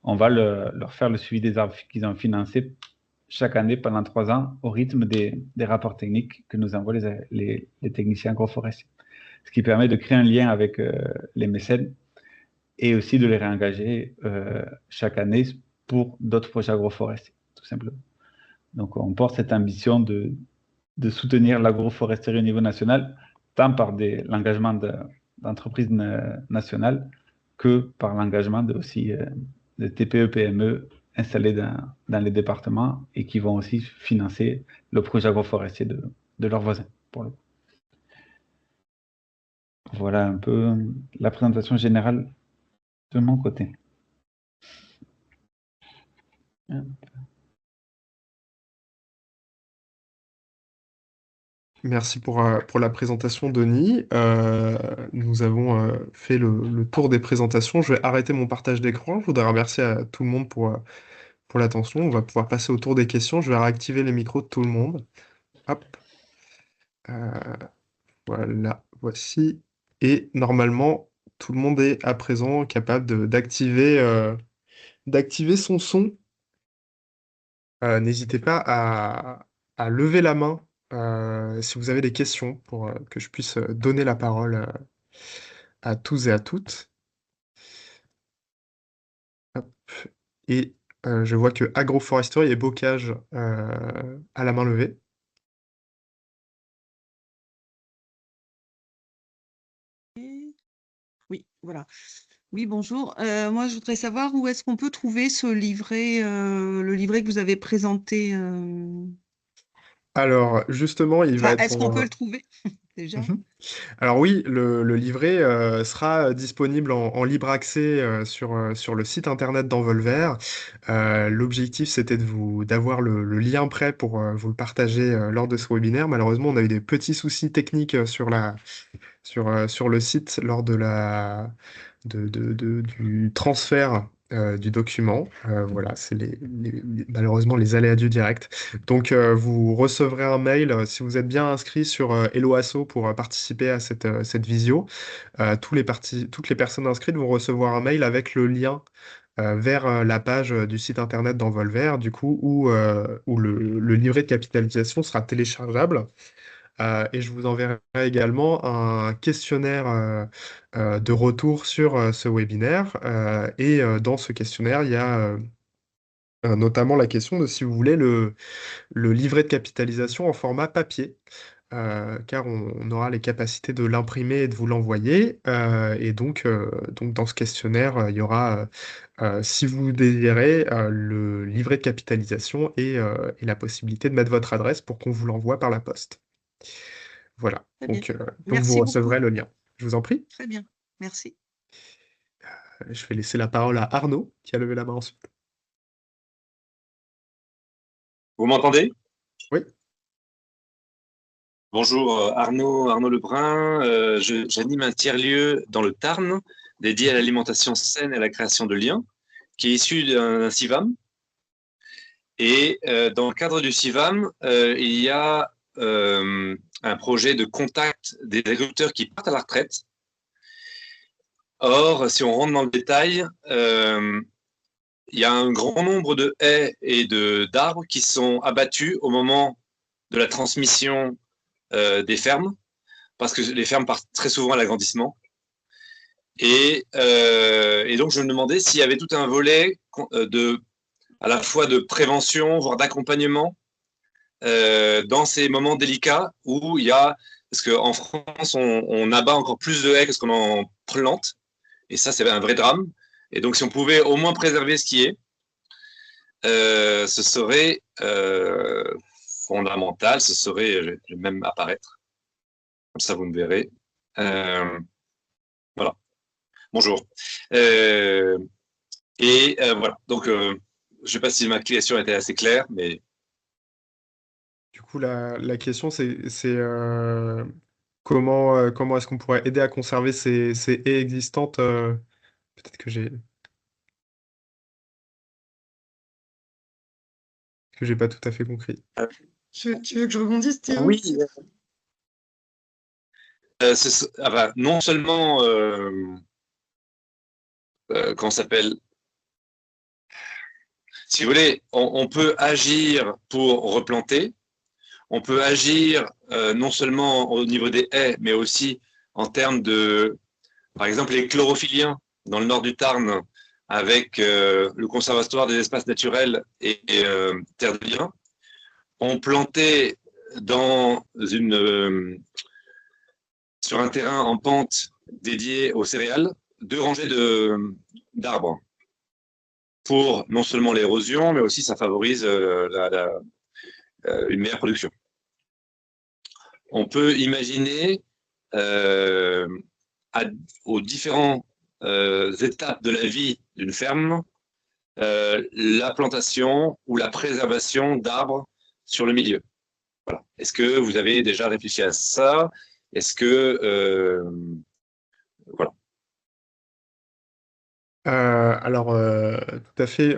on va leur faire le suivi des arbres qu'ils ont financés chaque année pendant 3 ans au rythme des rapports techniques que nous envoient les techniciens agroforestiers. Ce qui permet de créer un lien avec les mécènes et aussi de les réengager chaque année pour d'autres projets agroforestiers, tout simplement. Donc, on porte cette ambition de soutenir l'agroforesterie au niveau national, tant par l'engagement d'entreprises nationales que par l'engagement aussi de TPE, PME installés dans les départements et qui vont aussi financer le projet agroforestier de leurs voisins, pour le coup. Voilà un peu la présentation générale de mon côté. Merci pour la présentation, Denis. Nous avons fait le tour des présentations. Je vais arrêter mon partage d'écran. Je voudrais remercier à tout le monde pour l'attention. On va pouvoir passer au tour des questions. Je vais réactiver les micros de tout le monde. Hop. Voilà, voici. Et normalement, tout le monde est à présent capable d'activer son son. N'hésitez pas à lever la main si vous avez des questions pour que je puisse donner la parole à tous et à toutes. Hop. Et je vois que agroforesterie et bocage à la main levée. Oui, voilà. Oui, bonjour. Moi, je voudrais savoir où est-ce qu'on peut trouver ce livret, le livret que vous avez présenté. Alors, justement, il va Enfin, être est-ce qu'on peut le trouver déjà? Alors oui, le livret sera disponible en libre accès sur le site internet d'Envolver. L'objectif, c'était d'avoir le lien prêt pour vous le partager lors de ce webinaire. Malheureusement, on a eu des petits soucis techniques sur le site lors du transfert du document. Voilà, c'est malheureusement les aléas du direct. Donc, vous recevrez un mail si vous êtes bien inscrit sur Hello Asso pour participer à cette visio. Toutes les personnes inscrites vont recevoir un mail avec le lien vers la page du site internet d'Envolver, du coup, où le livret de capitalisation sera téléchargeable. Et je vous enverrai également un questionnaire de retour sur ce webinaire. Et dans ce questionnaire, il y a Notamment la question de si vous voulez le livret de capitalisation en format papier, car on aura les capacités de l'imprimer et de vous l'envoyer. Et donc, dans ce questionnaire, il y aura, si vous désirez, le livret de capitalisation et la possibilité de mettre votre adresse pour qu'on vous l'envoie par la poste. Voilà, Très bien. donc vous Merci beaucoup. recevrez le lien. Je vous en prie. Très bien. Merci. Je vais laisser la parole à Arnaud, qui a levé la main ensuite. Vous m'entendez? Oui. Bonjour, Arnaud Lebrun. J'anime un tiers-lieu dans le Tarn dédié à l'alimentation saine et à la création de liens, qui est issu d'un CIVAM. Et dans le cadre du CIVAM, il y a un projet de contact des agriculteurs qui partent à la retraite. Or, si on rentre dans le détail, il y a un grand nombre de haies et d'arbres qui sont abattus au moment de la transmission des fermes, parce que les fermes partent très souvent à l'agrandissement. Et donc, je me demandais s'il y avait tout un volet à la fois de prévention, voire d'accompagnement, dans ces moments délicats où il y a, parce qu'en France, on abat encore plus de haies que ce qu'on en plante, et ça, c'est un vrai drame. Et donc, si on pouvait au moins préserver ce qui est, ce serait fondamental, ce serait, je vais même apparaître, comme ça vous me verrez. Voilà. Bonjour. Voilà. Donc, je ne sais pas si ma question était assez claire, mais. Du coup, la question, c'est comment est-ce qu'on pourrait aider à conserver ces haies existantes peut-être que j'ai pas tout à fait compris. Tu veux que je rebondisse, Théo? Oui. Non seulement, comment ça s'appelle, si vous voulez, on peut agir pour replanter, on peut agir non seulement au niveau des haies, mais aussi en termes de, par exemple, les chlorophylliens dans le nord du Tarn, avec le Conservatoire des espaces naturels et Terre de Liens, ont planté sur un terrain en pente dédié aux céréales 2 rangées d'arbres pour non seulement l'érosion, mais aussi ça favorise une meilleure production. On peut imaginer aux différentes étapes de la vie d'une ferme la plantation ou la préservation d'arbres sur le milieu. Voilà. Est-ce que vous avez déjà réfléchi à ça? Est-ce que voilà. Alors, tout à fait,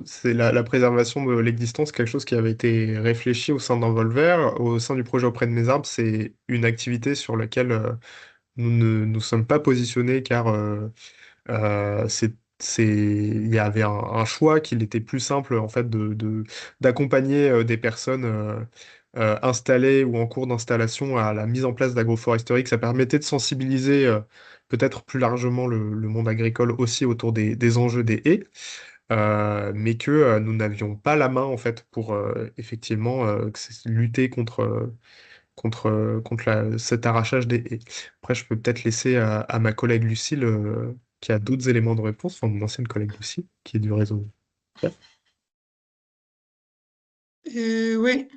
c'est la préservation de l'existence, quelque chose qui avait été réfléchi au sein d'Envolver. Au sein du projet Auprès de mes arbres, c'est une activité sur laquelle nous ne nous sommes pas positionnés car il y avait un choix qu'il était plus simple en fait d'accompagner des personnes installées ou en cours d'installation à la mise en place d'agroforesterie, que ça permettait de sensibiliser peut-être plus largement le monde agricole aussi autour des enjeux des haies, mais que nous n'avions pas la main en fait pour effectivement lutter contre cet arrachage des haies. Après, je peux peut-être laisser à ma collègue Lucille, qui a d'autres éléments de réponse, enfin mon ancienne collègue Lucille, qui est du réseau. Oui,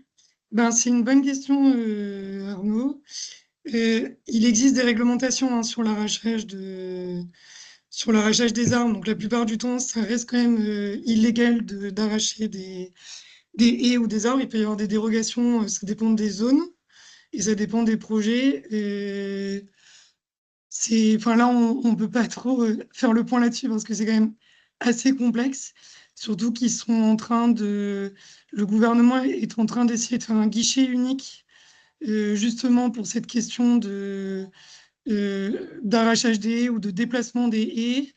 ben, c'est une bonne question, Arnaud. Il existe des réglementations hein, sur l'arrachage des arbres. Donc la plupart du temps, ça reste quand même illégal d'arracher des haies ou des arbres. Il peut y avoir des dérogations, ça dépend des zones et ça dépend des projets. Enfin, là, on ne peut pas trop faire le point là-dessus parce que c'est quand même assez complexe. Surtout qu'ils sont en train le gouvernement est en train d'essayer de faire un guichet unique justement pour cette question d'arrachage des haies ou de déplacement des haies.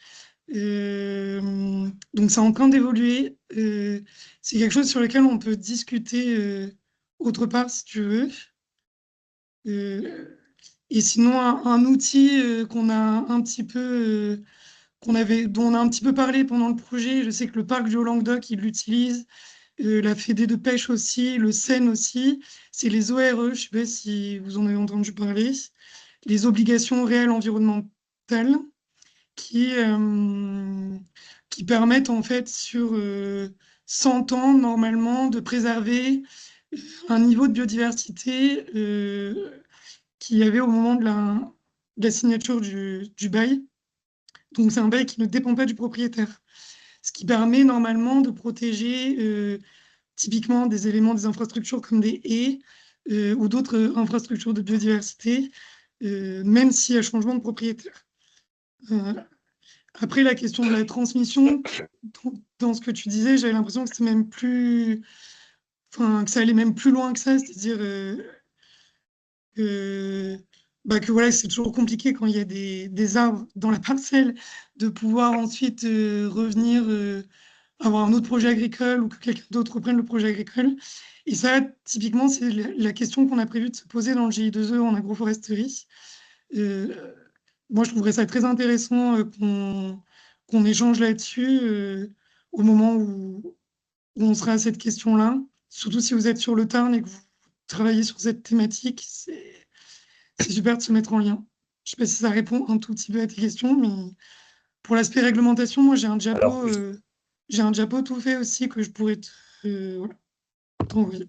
Donc, c'est en train d'évoluer. C'est quelque chose sur lequel on peut discuter autre part, si tu veux. Et sinon, un outil qu'on a un petit peu dont on a un petit peu parlé pendant le projet. Je sais que le parc du Haut-Languedoc, il l'utilise, la Fédé de pêche aussi, le Seine aussi. C'est les ORE, je ne sais pas si vous en avez entendu parler, les obligations réelles environnementales qui, euh, qui permettent en fait sur 100 ans normalement de préserver un niveau de biodiversité qu'il y avait au moment de la signature du bail. Donc c'est un bail qui ne dépend pas du propriétaire, ce qui permet normalement de protéger typiquement des éléments des infrastructures comme des haies ou d'autres infrastructures de biodiversité, même s'il y a changement de propriétaire. Euh, Après, la question de la transmission, dans ce que tu disais, j'avais l'impression que c'était même plus, enfin, que ça allait même plus loin que ça, c'est-à-dire que, que voilà, c'est toujours compliqué quand il y a des arbres dans la parcelle de pouvoir ensuite revenir avoir un autre projet agricole ou que quelqu'un d'autre reprenne le projet agricole. Et ça, typiquement, c'est la question qu'on a prévu de se poser dans le GI2E en agroforesterie. Euh, Moi, je trouverais ça très intéressant qu'on échange là-dessus au moment où on sera à cette question-là. Surtout si vous êtes sur le Tarn et que vous travaillez sur cette thématique, c'est super de se mettre en lien. Je ne sais pas si ça répond un tout petit peu à tes questions, mais pour l'aspect réglementation, moi, Alors, j'ai un diapo tout fait aussi que je pourrais voilà, t'envoyer.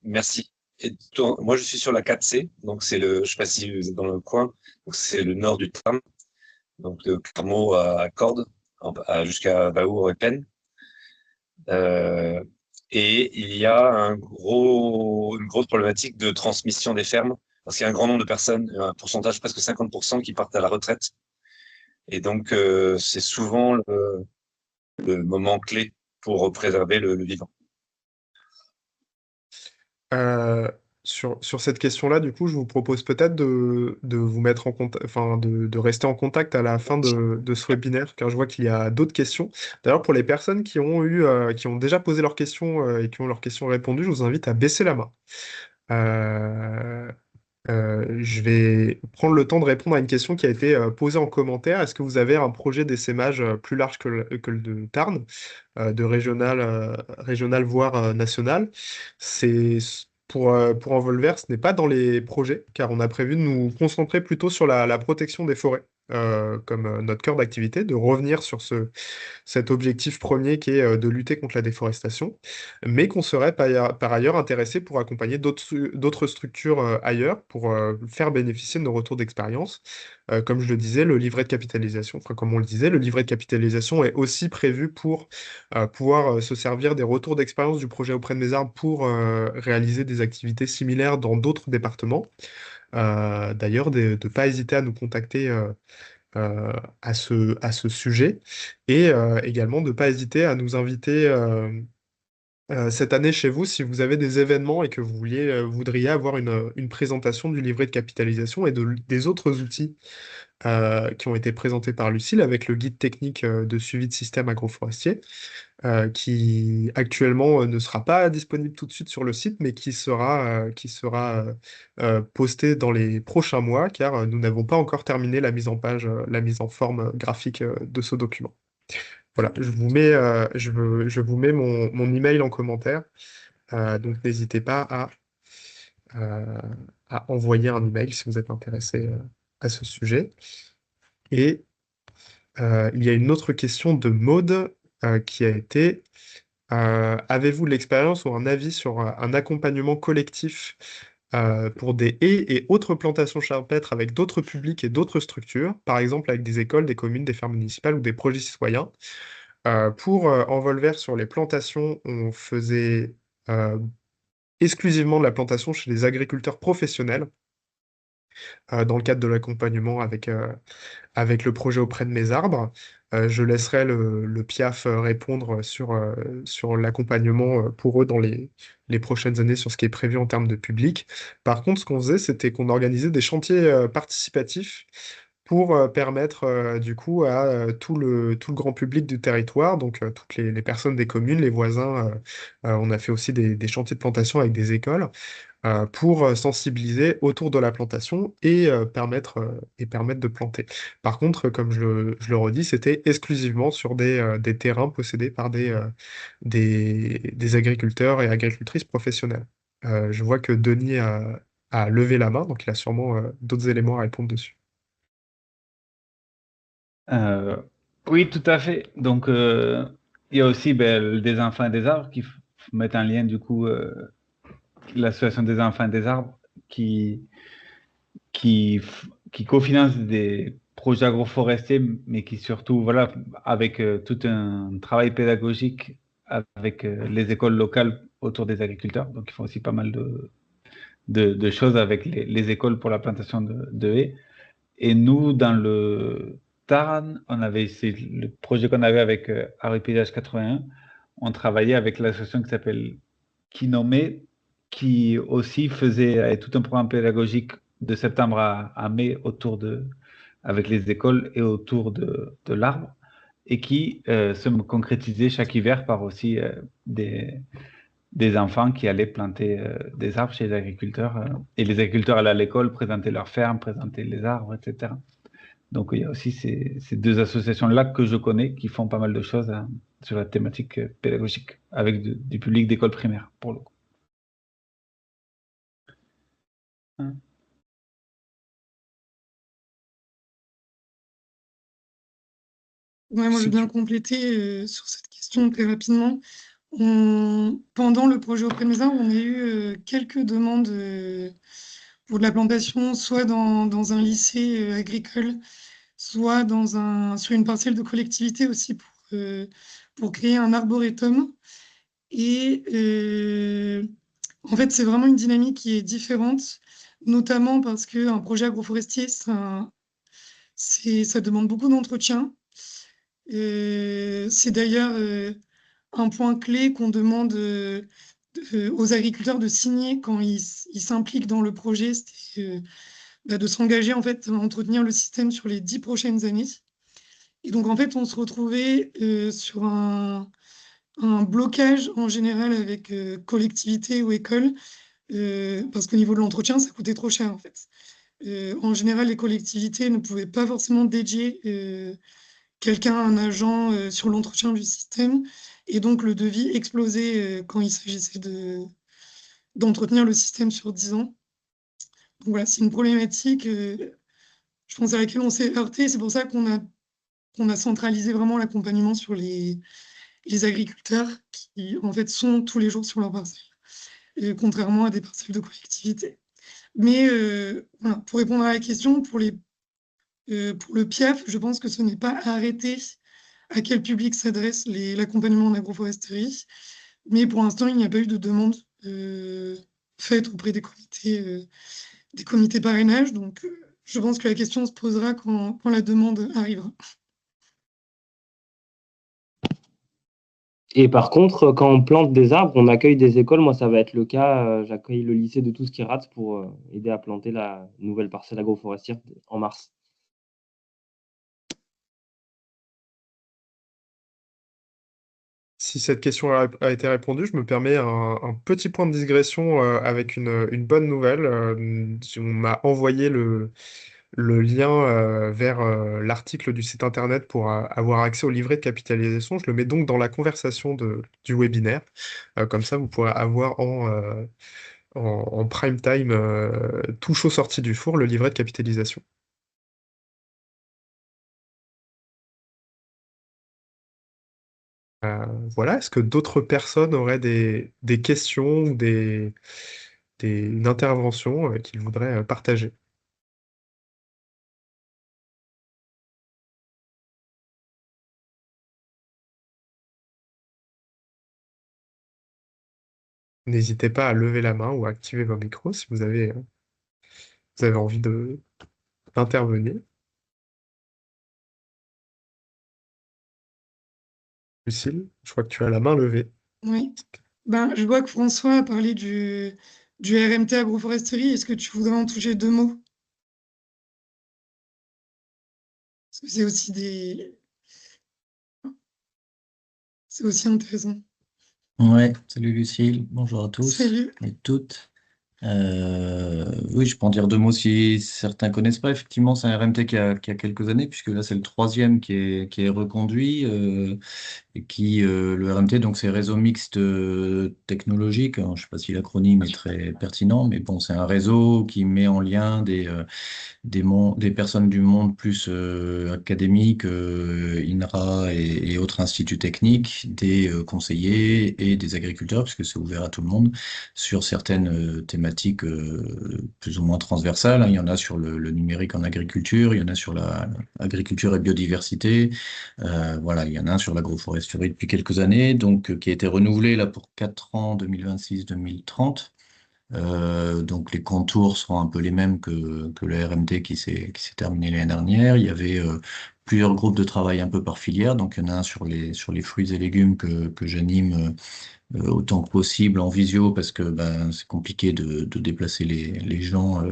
merci. Et moi, je suis sur la 4C, donc je ne sais pas si vous êtes dans le coin, donc c'est le nord du tram, donc de Carmaux à Cordes, jusqu'à Vaour et Penn. Et il y a une grosse problématique de transmission des fermes, parce qu'il y a un grand nombre de personnes, un pourcentage presque 50% qui partent à la retraite. Et donc, c'est souvent le moment clé pour préserver le vivant. Euh, sur cette question-là, du coup, je vous propose peut-être de vous mettre en contact, enfin, de rester en contact à la fin de ce webinaire, car je vois qu'il y a d'autres questions. D'ailleurs, pour les personnes qui ont déjà posé leurs questions et qui ont leurs questions répondues, je vous invite à baisser la main. Euh, je vais prendre le temps de répondre à une question qui a été posée en commentaire. Est-ce que vous avez un projet d'essaimage plus large que le de Tarn, de régional voire national? C'est pour Envolver, ce n'est pas dans les projets, car on a prévu de nous concentrer plutôt sur la protection des forêts, comme notre cœur d'activité, de revenir sur cet objectif premier qui est de lutter contre la déforestation, mais qu'on serait par ailleurs intéressé pour accompagner d'autres structures ailleurs pour faire bénéficier de nos retours d'expérience. Comme je le disais, le livret de capitalisation, enfin comme on le disait, le livret de capitalisation est aussi prévu pour pouvoir se servir des retours d'expérience du projet Auprès de mes arbres pour réaliser des activités similaires dans d'autres départements. D'ailleurs, de ne pas hésiter à nous contacter euh, à ce sujet et également de ne pas hésiter à nous inviter cette année chez vous si vous avez des événements et que voudriez avoir une présentation du livret de capitalisation et des autres outils qui ont été présentés par Lucille avec le guide technique de suivi de système agroforestier qui actuellement ne sera pas disponible tout de suite sur le site, mais qui sera posté dans les prochains mois, car nous n'avons pas encore terminé la mise en page, la mise en forme graphique de ce document. Voilà, je vous mets mon email en commentaire, donc n'hésitez pas euh, à envoyer un email si vous êtes intéressé à ce sujet. Et il y a une autre question de Maude qui a été avez-vous de l'expérience ou un avis sur un accompagnement collectif pour des haies et autres plantations champêtres avec d'autres publics et d'autres structures, par exemple avec des écoles, des communes, des fermes municipales ou des projets citoyens? Pour Envolver sur les plantations, on faisait exclusivement de la plantation chez les agriculteurs professionnels dans le cadre de l'accompagnement avec le projet Auprès de mes arbres. Je laisserai le PIAF répondre sur l'accompagnement pour eux dans les prochaines années sur ce qui est prévu en termes de public. Par contre, ce qu'on faisait, c'était qu'on organisait des chantiers participatifs pour permettre du coup à tout le grand public du territoire, donc toutes les personnes des communes, les voisins. On a fait aussi des chantiers de plantation avec des écoles pour sensibiliser autour de la plantation et permettre de planter. Par contre, comme je le redis, c'était exclusivement sur des terrains possédés par des agriculteurs et agricultrices professionnels. Je vois que Denis a levé la main, donc il a sûrement d'autres éléments à répondre dessus. Oui, tout à fait. Donc, il y a aussi des enfants et des arbres qui mettent en lien, du coup, l'association des enfants et des arbres qui, qui cofinance des projets agroforestiers, mais qui surtout, voilà, avec tout un travail pédagogique avec les écoles locales autour des agriculteurs. Donc, ils font aussi pas mal de choses avec les écoles pour la plantation de haies. Et nous, dans le Tarn, c'est le projet qu'on avait avec ARIPH 81. On travaillait avec l'association qui s'appelle Kinomé, qui aussi faisait tout un programme pédagogique de septembre à mai avec les écoles et autour de l'arbre, et qui se concrétisait chaque hiver par aussi des enfants qui allaient planter des arbres chez les agriculteurs. Et les agriculteurs allaient à l'école, présenter leur ferme, présenter les arbres, etc. Donc il y a aussi ces deux associations-là que je connais qui font pas mal de choses sur la thématique pédagogique avec du public d'école primaire, pour le coup. Hein. Ouais, moi, je Si veux bien tu- compléter sur cette question très rapidement. Pendant le projet Auprès de mes arbres, on a eu quelques demandes pour de la plantation, soit dans un lycée agricole, soit sur une parcelle de collectivité aussi pour créer un arboretum. Et en fait, c'est vraiment une dynamique qui est différente, notamment parce qu'un projet agroforestier, ça demande beaucoup d'entretien. C'est d'ailleurs un point clé qu'on demande aux agriculteurs de signer quand ils s'impliquent dans le projet, c'est de s'engager en fait à entretenir le système sur les 10 prochaines années. Et donc en fait, on se retrouvait sur un blocage en général avec collectivité ou école, parce qu'au niveau de l'entretien, ça coûtait trop cher en fait. En général, les collectivités ne pouvaient pas forcément dédier quelqu'un, un agent sur l'entretien du système. Et donc, le devis explosait quand il s'agissait d'entretenir le système sur 10 ans. Donc voilà, c'est une problématique, je pense, à laquelle on s'est heurté. C'est pour ça qu'on a centralisé vraiment l'accompagnement sur les agriculteurs qui, en fait, sont tous les jours sur leur parcelle, contrairement à des parcelles de collectivité. Mais voilà, pour répondre à la question, pour le PIAF, je pense que ce n'est pas arrêté à quel public s'adresse l'accompagnement en agroforesterie. Mais pour l'instant, il n'y a pas eu de demande faite auprès des comités parrainage. Donc, je pense que la question se posera quand la demande arrivera. Et par contre, quand on plante des arbres, on accueille des écoles. Moi, ça va être le cas. J'accueille le lycée de Touskierat pour aider à planter la nouvelle parcelle agroforestière en mars. Si cette question a été répondue, je me permets un petit point de digression avec une bonne nouvelle. On m'a envoyé le lien vers l'article du site internet pour avoir accès au livret de capitalisation. Je le mets donc dans la conversation du webinaire. Comme ça, vous pourrez avoir en prime time, tout chaud sorti du four, le livret de capitalisation. Voilà, est-ce que d'autres personnes auraient des questions ou une intervention qu'ils voudraient partager? N'hésitez pas à lever la main ou à activer vos micros si vous avez envie d'intervenir. Lucille, je crois que tu as la main levée. Oui. Ben, je vois que François a parlé du RMT agroforesterie. Est-ce que tu voudrais en toucher deux mots? Parce que c'est aussi intéressant. Ouais, salut Lucille, bonjour à tous Salut. et toutes. Oui, je peux en dire deux mots si certains connaissent pas. Effectivement, c'est un RMT qui a quelques années, puisque là, c'est le troisième qui est reconduit. Et qui, le RMT, donc c'est réseau mixte technologique. Alors, je ne sais pas si l'acronyme est très pertinent, mais bon, c'est un réseau qui met en lien des personnes du monde plus académique, INRA et autres instituts techniques, des conseillers et des agriculteurs, puisque c'est ouvert à tout le monde, sur certaines thématiques plus ou moins transversales, hein. Il y en a sur le numérique en agriculture, il y en a sur la agriculture et biodiversité, voilà, il y en a un sur l'agroforesterie depuis quelques années, donc qui a été renouvelé là pour 4 ans, 2026-2030. Donc les contours seront un peu les mêmes que le RMT qui s'est terminé l'année dernière. Il y avait plusieurs groupes de travail un peu par filière. Donc il y en a un sur les fruits et légumes que j'anime autant que possible en visio parce que ben, c'est compliqué de déplacer les gens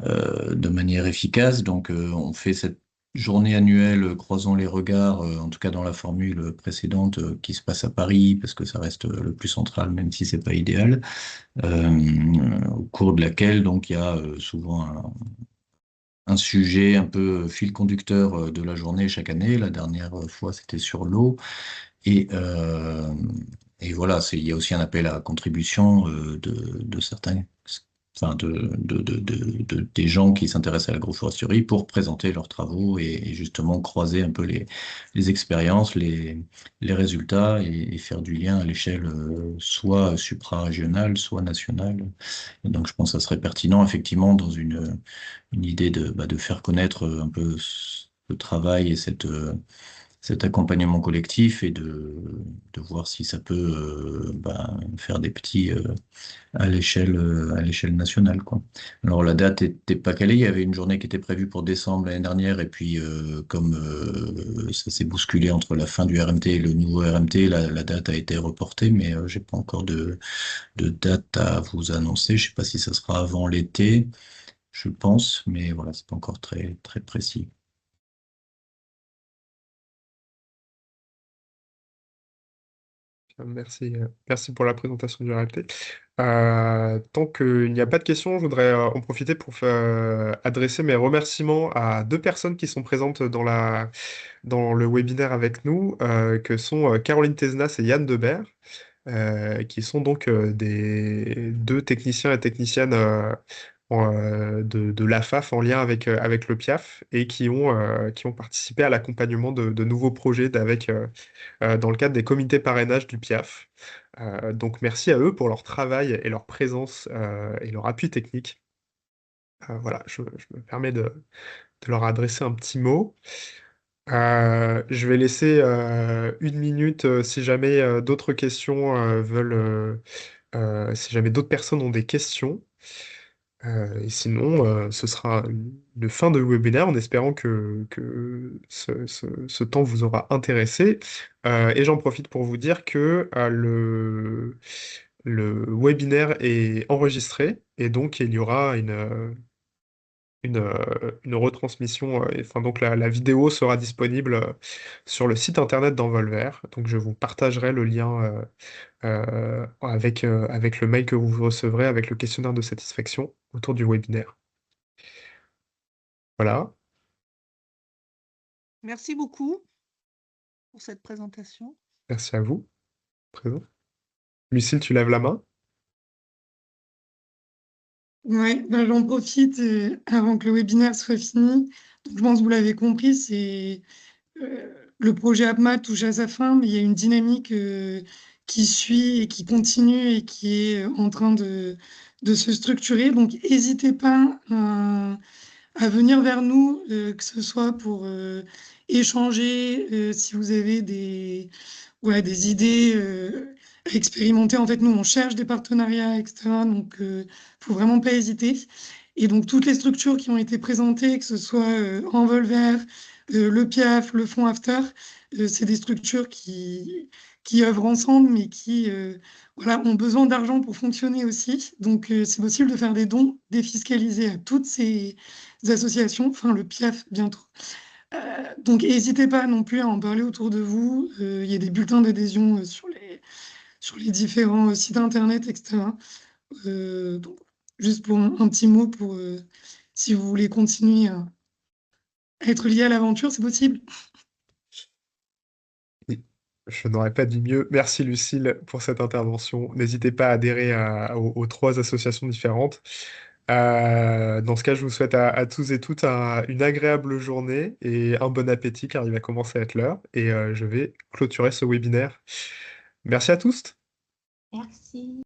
de manière efficace. Donc on fait cette journée annuelle Croisons les regards, en tout cas dans la formule précédente qui se passe à Paris parce que ça reste le plus central même si c'est pas idéal, au cours de laquelle donc il y a souvent un sujet un peu fil conducteur de la journée chaque année. La dernière fois, c'était sur l'eau. Et, euh, et voilà, il y a aussi un appel à contribution de certains, enfin des gens qui s'intéressent à l'agroforesterie pour présenter leurs travaux et justement croiser un peu les expériences, les résultats et faire du lien à l'échelle soit suprarégionale, soit nationale. Et donc je pense que ça serait pertinent effectivement dans une idée de faire connaître un peu ce travail et cet accompagnement collectif et de voir si ça peut faire des petits à l'échelle nationale, quoi. Alors la date était pas calée, il y avait une journée qui était prévue pour décembre l'année dernière et puis comme ça s'est bousculé entre la fin du RMT et le nouveau RMT, la date a été reportée, mais j'ai pas encore de date à vous annoncer. Je sais pas si ça sera avant l'été, je pense, mais voilà, c'est pas encore très très précis. Merci, merci pour la présentation du RLT. Tant qu'il n'y a pas de questions, je voudrais en profiter pour adresser mes remerciements à deux personnes qui sont présentes dans le webinaire avec nous, que sont Caroline Tesnas et Yann Debert, qui sont donc des deux techniciens et techniciennes de l'AFAF en lien avec le PIAF et qui ont participé à l'accompagnement de nouveaux projets dans le cadre des comités parrainage du PIAF. Donc merci à eux pour leur travail et leur présence et leur appui technique. Voilà, je me permets de leur adresser un petit mot. Je vais laisser une minute si jamais d'autres questions si jamais d'autres personnes ont des questions. Et sinon, ce sera une fin de webinaire en espérant que ce temps vous aura intéressé. Et j'en profite pour vous dire que le webinaire est enregistré et donc il y aura une retransmission, enfin donc la vidéo sera disponible sur le site internet d'Envolver. Donc je vous partagerai le lien avec le mail que vous recevrez avec le questionnaire de satisfaction autour du webinaire. Voilà. Merci beaucoup pour cette présentation. Merci à vous. Présent. Lucille, tu lèves la main? Ouais, ben, j'en profite avant que le webinaire soit fini. Donc, je pense que vous l'avez compris, le projet APMA touche à sa fin, mais il y a une dynamique qui suit et qui continue et qui est en train de se structurer. Donc, n'hésitez pas à venir vers nous, que ce soit pour échanger, si vous avez des idées à expérimenter. En fait, nous, on cherche des partenariats, etc. Donc, faut vraiment pas hésiter. Et donc, toutes les structures qui ont été présentées, que ce soit Envolver, le PIAF, le Fonds After, c'est des structures qui œuvrent ensemble, mais qui ont besoin d'argent pour fonctionner aussi. Donc, c'est possible de faire des dons défiscalisés à toutes ces associations, enfin le PIAF bientôt. Donc, n'hésitez pas non plus à en parler autour de vous. Il y a des bulletins d'adhésion sur les différents sites internet, etc. Donc, juste pour un petit mot pour si vous voulez continuer à être lié à l'aventure, c'est possible. Je n'aurais pas dit mieux. Merci Lucille pour cette intervention. N'hésitez pas à adhérer aux 3 associations différentes. Dans ce cas, je vous souhaite à tous et toutes une agréable journée et un bon appétit car il va commencer à être l'heure. Et je vais clôturer ce webinaire. Merci à tous. Merci.